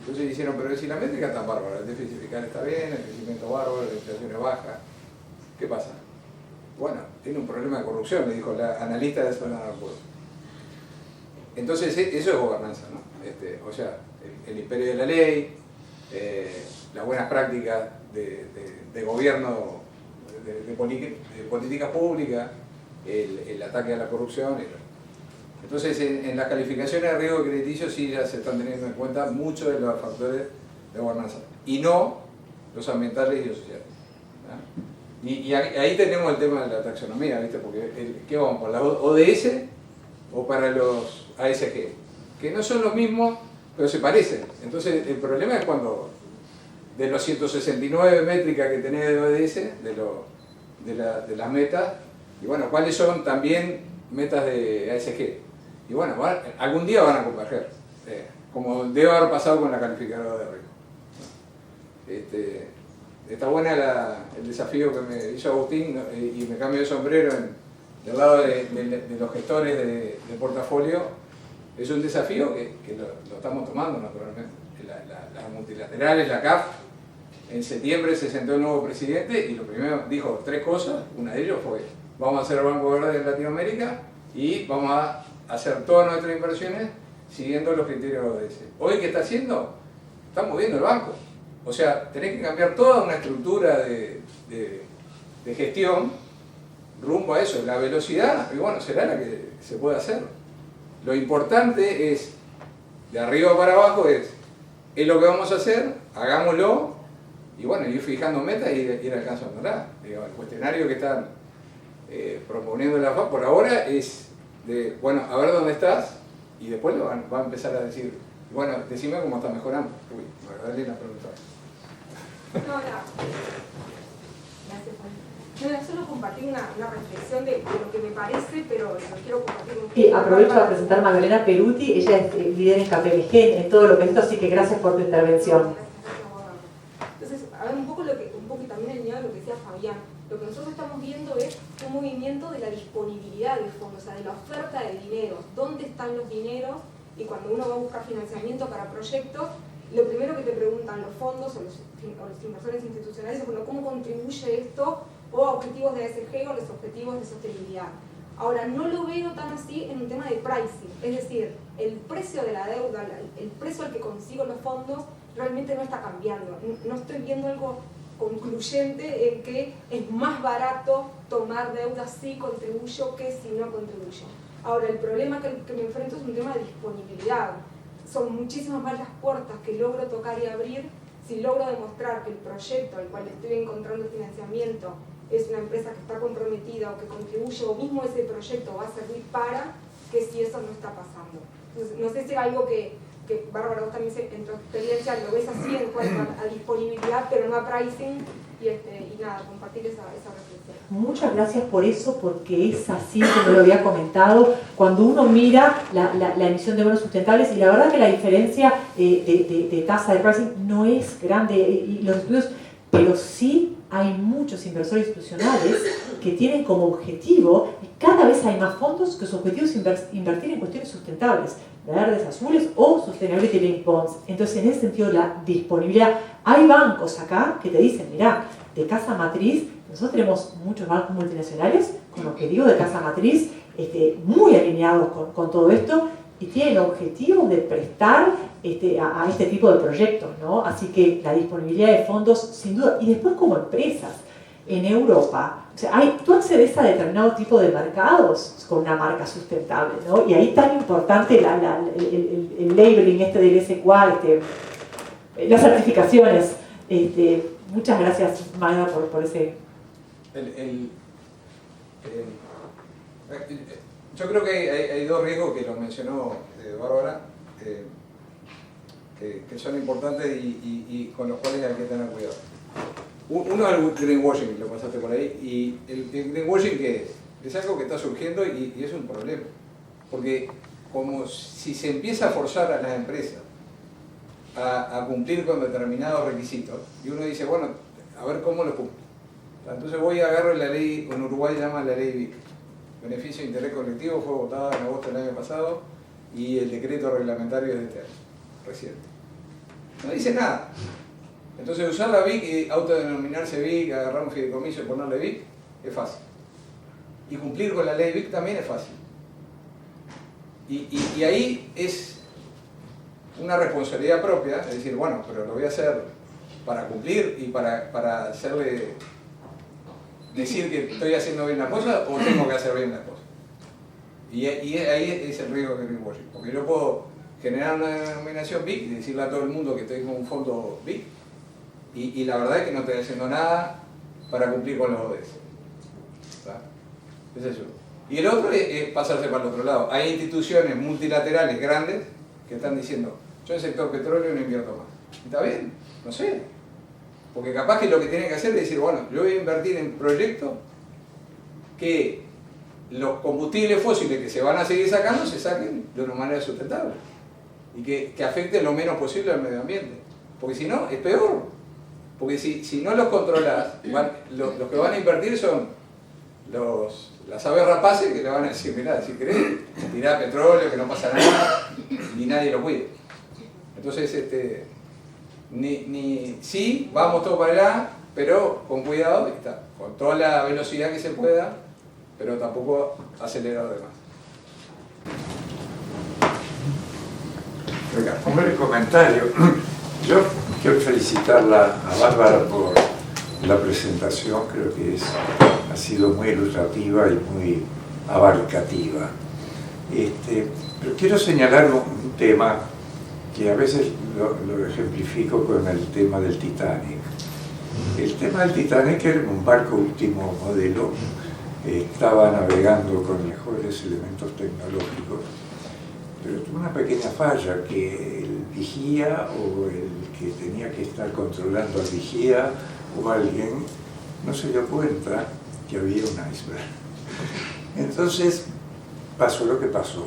Entonces dijeron, pero si la métrica está bárbara, el déficit fiscal está bien, el crecimiento bárbaro, la inflación es baja, ¿qué pasa? Bueno, tiene un problema de corrupción, le dijo la analista de Standard & Poor's. Entonces eso es gobernanza, ¿no? O sea, el imperio de la ley, las buenas prácticas de gobierno, de políticas públicas, el ataque a la corrupción. Entonces, en las calificaciones de riesgo crediticio sí ya se están teniendo en cuenta muchos de los factores de gobernanza, y no los ambientales y los sociales. ¿No? Y ahí tenemos el tema de la taxonomía, ¿viste? Porque ¿qué vamos? ¿Por la ODS o para los ASG? Que no son los mismos, pero se parecen. Entonces, el problema es cuando de los 169 métricas que tenés de ODS, de las metas, y bueno, ¿cuáles son también metas de ASG? Y bueno, algún día van a converger, como debe haber pasado con la calificadora de riesgo. Está buena el desafío que me hizo Agustín, y me cambio de sombrero del lado de los gestores de portafolio. Es un desafío que lo estamos tomando naturalmente. Las multilaterales, la CAF, en septiembre se sentó el nuevo presidente y lo primero dijo 3 cosas. Una de ellas fue: vamos a hacer el Banco Verde en Latinoamérica y vamos a hacer todas nuestras inversiones siguiendo los criterios ODS. Hoy, ¿qué está haciendo? Está moviendo el banco. O sea, tenés que cambiar toda una estructura de gestión rumbo a eso. La velocidad, y bueno, será la que se puede hacer. Lo importante es, de arriba para abajo, es lo que vamos a hacer, hagámoslo, y bueno, ir fijando metas y ir alcanzándolas. El cuestionario que están proponiendo la FAP por ahora es de, bueno, a ver dónde estás, y después va a empezar a decir, bueno, decime cómo está mejorando. Uy, Magdalena preguntó. No, gracias. Solo compartir una reflexión de lo que me parece, pero lo quiero compartir con ustedes. Aprovecho a presentar a Magdalena Peruti, ella es líder en KPMG en todo lo que es esto, así que gracias por tu intervención. Entonces, a ver, un poco también alineado a lo que decía Fabián, lo que nosotros estamos viendo es un movimiento de la disponibilidad de fondos, o sea, de la oferta de dinero, dónde están los dineros, y cuando uno va a buscar financiamiento para proyectos, lo primero que te preguntan los fondos o los inversores institucionales es, bueno, ¿cómo contribuye esto o a objetivos de ESG o los objetivos de sostenibilidad? Ahora, no lo veo tan así en un tema de pricing, es decir, el precio de la deuda, el precio al que consigo los fondos realmente no está cambiando. No estoy viendo algo concluyente en que es más barato tomar deuda si contribuyo que si no contribuyo. Ahora, el problema que me enfrento es un tema de disponibilidad. Son muchísimas más las puertas que logro tocar y abrir si logro demostrar que el proyecto al cual estoy encontrando financiamiento es una empresa que está comprometida o que contribuye, o mismo ese proyecto va a servir para, que si eso no está pasando. Entonces, no sé si es algo que Bárbara, vos también en tu experiencia lo ves así en cuanto a disponibilidad, pero no a pricing, y nada, compartir esa reflexión. Muchas gracias por eso, porque es así como lo había comentado, cuando uno mira la emisión de bonos sustentables, y la verdad que la diferencia de tasa de pricing no es grande, y los estudios, pero sí hay muchos inversores institucionales que tienen como objetivo, y cada vez hay más fondos que su objetivo es invertir en cuestiones sustentables, verdes, azules o Sustainability Linked Bonds. Entonces, en ese sentido, la disponibilidad. Hay bancos acá que te dicen, mirá, de casa matriz, nosotros tenemos muchos bancos multinacionales con objetivos de casa matriz muy alineados con todo esto, y tienen objetivos de prestar a este tipo de proyectos, ¿no? Así que la disponibilidad de fondos, sin duda. Y después, como empresas, en Europa, o sea, tú accedes a determinado tipo de mercados con una marca sustentable, ¿no? Y ahí tan importante el labeling del SQA, las certificaciones. Muchas gracias, Magda, por ese... Yo creo que hay dos riesgos que lo mencionó Bárbara, que son importantes y con los cuales hay que tener cuidado. Uno es el greenwashing, lo pasaste por ahí, y el greenwashing, ¿qué es? Es algo que está surgiendo y es un problema, porque como si se empieza a forzar a las empresas a cumplir con determinados requisitos, y uno dice, bueno, a ver cómo lo cumplo. Entonces voy y agarro la ley, en Uruguay se llama la ley BIC, Beneficio de Interés Colectivo, fue votada en agosto del año pasado, y el decreto reglamentario es de este año, reciente. No dice nada. Entonces usar la BIC y autodenominarse BIC, agarrar un fideicomiso y ponerle BIC, es fácil. Y cumplir con la ley BIC también es fácil. Y ahí es una responsabilidad propia, es decir, bueno, pero lo voy a hacer para cumplir y para hacerle decir que estoy haciendo bien la cosa, o tengo que hacer bien la cosa. Y ahí es el riesgo de greenwashing, porque yo puedo generar una denominación BIC y decirle a todo el mundo que tengo un fondo BIC, y la verdad es que no estoy haciendo nada para cumplir con los ODS. Es eso. Y el otro es pasarse para el otro lado. Hay instituciones multilaterales grandes que están diciendo, yo en el sector petróleo no invierto más. ¿Está bien? No sé. Porque capaz que lo que tienen que hacer es decir, bueno, yo voy a invertir en proyectos que los combustibles fósiles que se van a seguir sacando se saquen de una manera sustentable y que afecten lo menos posible al medio ambiente. Porque si no, es peor. Porque si no los controlas, los que van a invertir son las aves rapaces que le van a decir, mirá, si querés, tirá petróleo, que no pasa nada, ni nadie lo cuide. Entonces, sí, vamos todos para allá, pero con cuidado, con toda la velocidad que se pueda, pero tampoco acelerar de más. Un breve comentario. Yo quiero felicitarla a Bárbara por la presentación, creo que ha sido muy ilustrativa y muy abarcativa. Pero quiero señalar un tema que a veces lo ejemplifico con el tema del Titanic. El tema del Titanic era un barco último modelo, estaba navegando con mejores elementos tecnológicos, pero tuvo una pequeña falla, que el vigía o el que tenía que estar controlando al vigía o alguien no se dio cuenta que había un iceberg. Entonces pasó lo que pasó.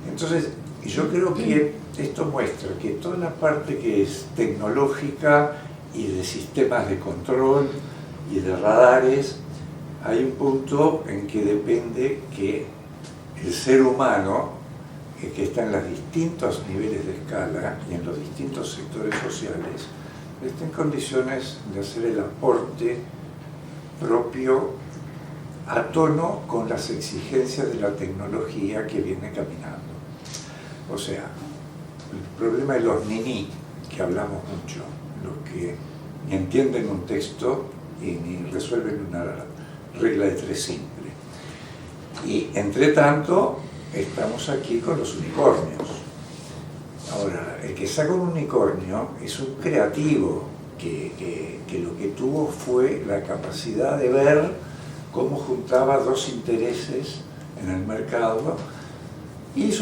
Entonces yo creo que esto muestra que toda la parte que es tecnológica y de sistemas de control y de radares, hay un punto en que depende que el ser humano, que está en los distintos niveles de escala y en los distintos sectores sociales, esté en condiciones de hacer el aporte propio a tono con las exigencias de la tecnología que viene caminando. O sea, el problema de los niní, que hablamos mucho, los que ni entienden un texto y ni resuelven una regla de tres simple. Y entre tanto, estamos aquí con los unicornios. Ahora, el que saca un unicornio es un creativo que lo que tuvo fue la capacidad de ver cómo juntaba dos intereses en el mercado.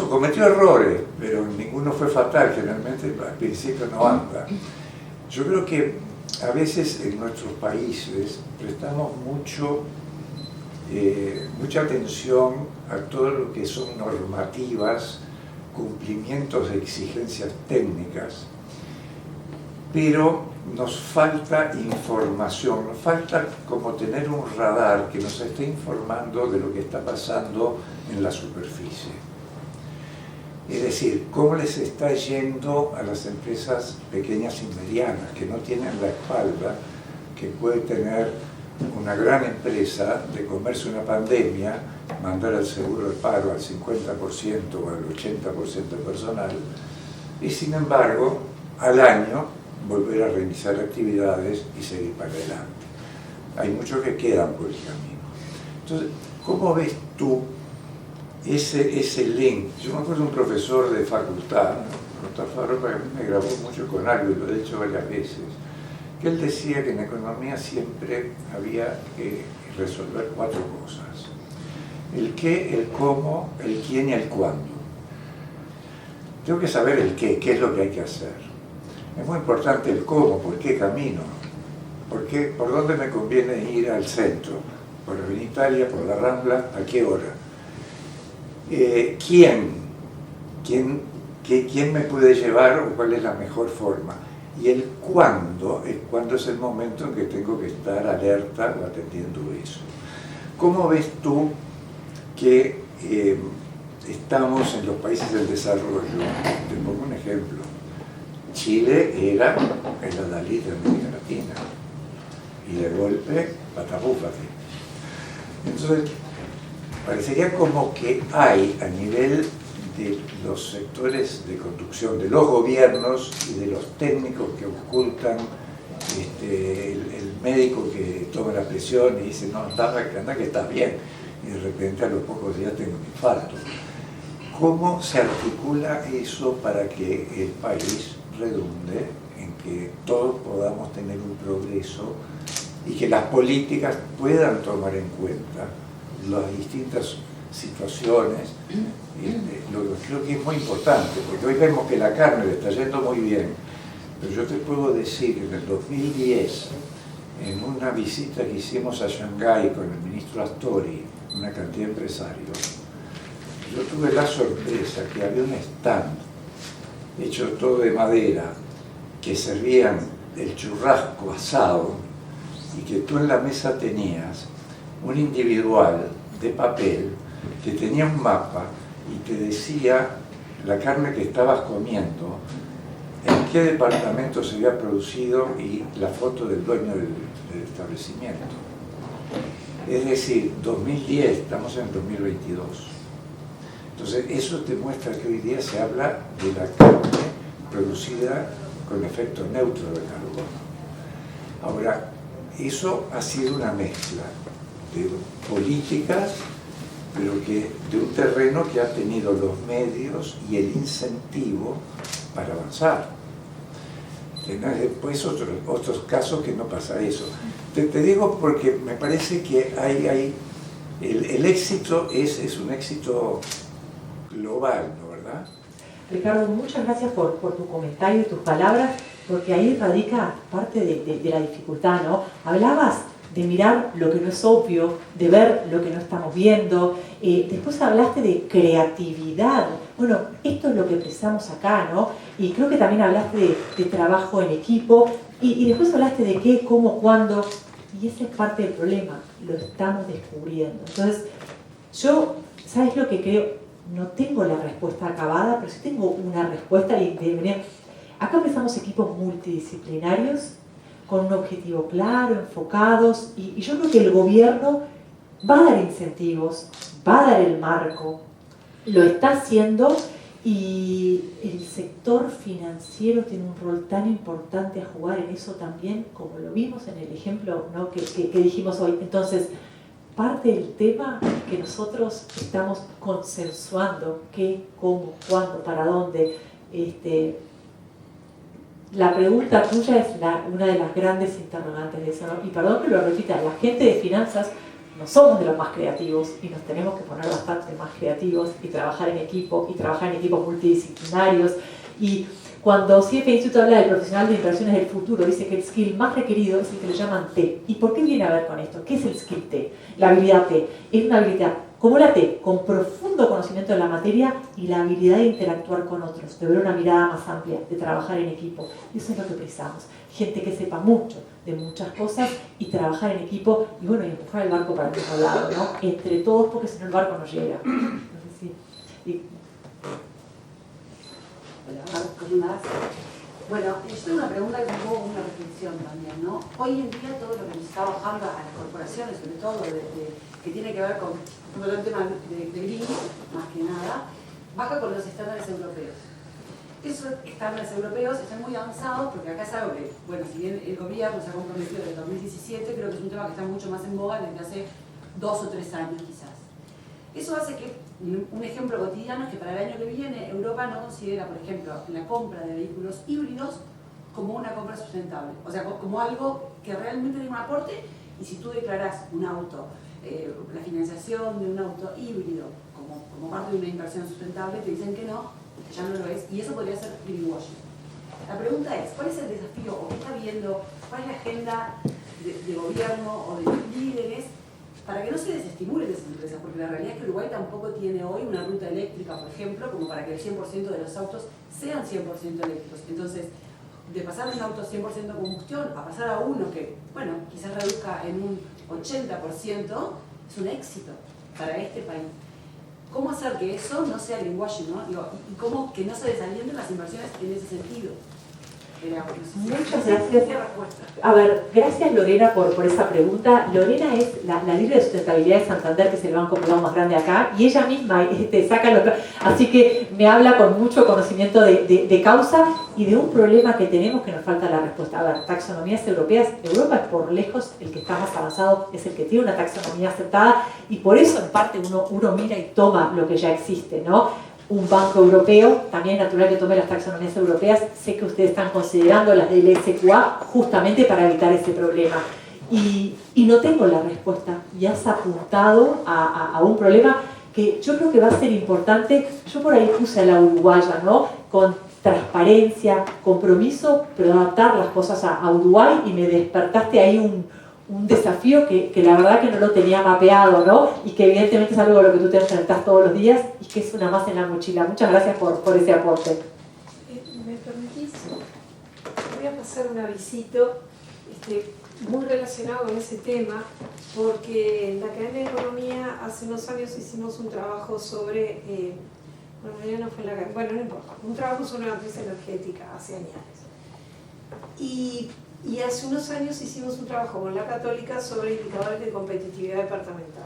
Cometió errores, pero ninguno fue fatal, generalmente al principio no anda. Yo creo que a veces en nuestros países prestamos mucha atención a todo lo que son normativas, cumplimientos de exigencias técnicas, pero nos falta información, nos falta como tener un radar que nos esté informando de lo que está pasando en la superficie. Es decir, cómo les está yendo a las empresas pequeñas y medianas, que no tienen la espalda que puede tener una gran empresa de comerse una pandemia, mandar el seguro de paro al 50% o al 80% personal, y sin embargo, al año, volver a reiniciar actividades y seguir para adelante. Hay muchos que quedan por el camino. Entonces, ¿cómo ves tú ese link? Yo me acuerdo de un profesor de facultad, que a mí me grabó mucho con algo y lo he hecho varias veces, que él decía que en economía siempre había que resolver cuatro cosas: el qué, el cómo, el quién y el cuándo. Tengo que saber el qué es lo que hay que hacer. Es muy importante el cómo, por qué camino, por dónde me conviene ir al centro, por la Avenida Italia, por la Rambla, a qué hora. ¿Quién me puede llevar o cuál es la mejor forma? Y el cuándo es el momento en que tengo que estar alerta o atendiendo eso. ¿Cómo ves tú que estamos en los países del desarrollo? Te pongo un ejemplo. Chile era el adalid de América Latina y de golpe patapúfate. Entonces, parecería como que hay a nivel de los sectores de conducción, de los gobiernos y de los técnicos que ocultan, el médico que toma la presión y dice, no, anda que estás bien, y de repente a los pocos días tengo un infarto. ¿Cómo se articula eso para que el país redunde en que todos podamos tener un progreso y que las políticas puedan tomar en cuenta las distintas situaciones? Lo que creo que es muy importante, porque hoy vemos que la carne le está yendo muy bien, pero yo te puedo decir que en el 2010, en una visita que hicimos a Shanghái con el ministro Astori, una cantidad de empresarios, yo tuve la sorpresa que había un stand hecho todo de madera, que servían el churrasco asado, y que tú en la mesa tenías un individual de papel que tenía un mapa y te decía la carne que estabas comiendo, en qué departamento se había producido y la foto del dueño del establecimiento. Es decir, 2010, estamos en 2022. Entonces, eso te muestra que hoy día se habla de la carne producida con efecto neutro de carbono. Ahora, eso ha sido una mezcla de políticas, pero que de un terreno que ha tenido los medios y el incentivo para avanzar. Después otros casos que no pasa eso. Te digo porque me parece que el éxito es un éxito global, ¿no, verdad? Ricardo, muchas gracias por tu comentario y tus palabras, porque ahí radica parte de la dificultad, ¿no? Hablabas de mirar lo que no es obvio, de ver lo que no estamos viendo. Después hablaste de creatividad. Bueno, esto es lo que precisamos acá, ¿no? Y creo que también hablaste de trabajo en equipo. Y después hablaste de qué, cómo, cuándo. Y esa es parte del problema. Lo estamos descubriendo. Entonces, yo, ¿sabes lo que creo? No tengo la respuesta acabada, pero sí tengo una respuesta. Acá empezamos equipos multidisciplinarios con un objetivo claro, enfocados, y yo creo que el gobierno va a dar incentivos, va a dar el marco, lo está haciendo, y el sector financiero tiene un rol tan importante a jugar en eso también, como lo vimos en el ejemplo, ¿no? que dijimos hoy. Entonces, parte del tema que nosotros estamos consensuando, qué, cómo, cuándo, para dónde. La pregunta tuya es una de las grandes interrogantes de eso, ¿no? Y perdón que lo repita, la gente de finanzas no somos de los más creativos y nos tenemos que poner bastante más creativos y trabajar en equipo, y trabajar en equipos multidisciplinarios. Y cuando CFA Institute habla del profesional de inversiones del futuro, dice que el skill más requerido es el que le llaman T. ¿Y por qué viene a ver con esto? ¿Qué es el skill T? La habilidad T. Es una habilidad como la T, con profundo conocimiento de la materia y la habilidad de interactuar con otros, de ver una mirada más amplia, de trabajar en equipo. Y eso es lo que precisamos. Gente que sepa mucho de muchas cosas y trabajar en equipo y bueno, y empujar el barco para el otro lado, ¿no? Entre todos, porque si no el barco no llega. Entonces, sí. Hola, bueno, yo tengo una pregunta que es un poco una reflexión también, ¿no? Hoy en día todo lo que nos está bajando a las corporaciones, sobre todo que tiene que ver con el tema de green, más que nada, baja con los estándares europeos. Esos estándares europeos están muy avanzados porque acá es algo que, bueno, si bien el gobierno se ha comprometido desde 2017, creo que es un tema que está mucho más en boga desde hace 2 o 3 años quizás. Eso hace que, un ejemplo cotidiano es que para el año que viene Europa no considera, por ejemplo, la compra de vehículos híbridos como una compra sustentable, o sea, como algo que realmente tiene un aporte, y si tú declaras un auto, la financiación de un auto híbrido como parte de una inversión sustentable, te dicen que no, ya no lo es, y eso podría ser greenwashing. La pregunta es, ¿cuál es el desafío o qué está viendo, cuál es la agenda de gobierno o de los líderes para que no se desestimulen esas empresas? Porque la realidad es que Uruguay tampoco tiene hoy una ruta eléctrica, por ejemplo, como para que el 100% de los autos sean 100% eléctricos. Entonces, de pasar de un auto 100% combustión a pasar a uno que, bueno, quizás reduzca en un 80%, es un éxito para este país. ¿Cómo hacer que eso no sea greenwashing, ¿no? Y cómo que no se desalienten las inversiones en ese sentido? Muchas gracias. A ver, gracias Lorena por esa pregunta. Lorena es la líder de sustentabilidad de Santander, que es el banco privado más grande acá, y ella misma saca los... Así que me habla con mucho conocimiento de causa y de un problema que tenemos que nos falta la respuesta. A ver, taxonomías europeas. Europa es por lejos el que está más avanzado, es el que tiene una taxonomía aceptada, y por eso en parte uno mira y toma lo que ya existe, ¿no? Un banco europeo, también es natural que tome las taxonomías europeas. Sé que ustedes están considerando las del SQA justamente para evitar ese problema. Y no tengo la respuesta. Y has apuntado a un problema que yo creo que va a ser importante. Yo por ahí puse a la uruguaya, ¿no? Con transparencia, compromiso, pero adaptar las cosas a Uruguay, y me despertaste ahí un desafío que la verdad que no lo tenía mapeado, ¿no? Y que evidentemente es algo con lo que tú te enfrentas todos los días y que es una más en la mochila. Muchas gracias por ese aporte. ¿Me permitís? Voy a pasar un avisito muy relacionado con ese tema, porque en la Academia de Economía hace unos años hicimos un trabajo sobre, no importa, un trabajo sobre una matriz energética hace años. Y hace unos años hicimos un trabajo con la Católica sobre indicadores de competitividad departamental.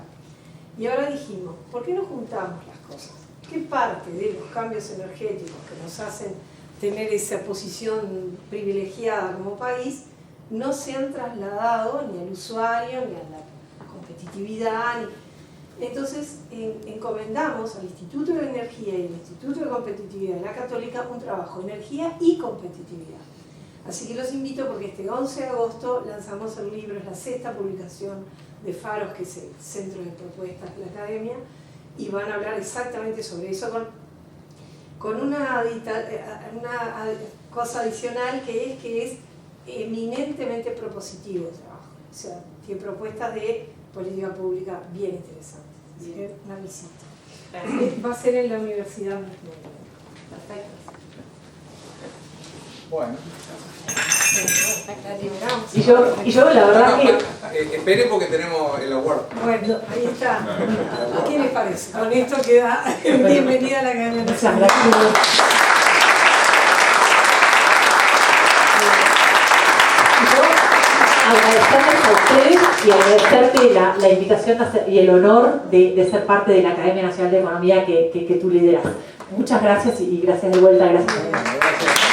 Y ahora dijimos, ¿por qué no juntamos las cosas? ¿Qué parte de los cambios energéticos que nos hacen tener esa posición privilegiada como país no se han trasladado ni al usuario, ni a la competitividad? Entonces encomendamos al Instituto de Energía y al Instituto de Competitividad de la Católica un trabajo de energía y competitividad. Así que los invito, porque este 11 de agosto lanzamos el libro, es la 6ª publicación de Faros, que es el centro de propuestas de la Academia, y van a hablar exactamente sobre eso con una cosa adicional que es eminentemente propositivo el trabajo. O sea, tiene propuestas de política pública bien interesantes. Así que la visita. Va a ser en la Universidad misma. Perfecto. Bueno. La liberamos. Y yo la verdad que... Espere porque tenemos el award. Bueno, ahí está. ¿A quién les parece? Con esto queda bienvenida a la Academia Nacional. Agradecerles a ustedes y agradecerte la invitación y el honor de ser parte de la Academia Nacional de Economía que tú lideras. Muchas gracias y gracias de vuelta. Gracias.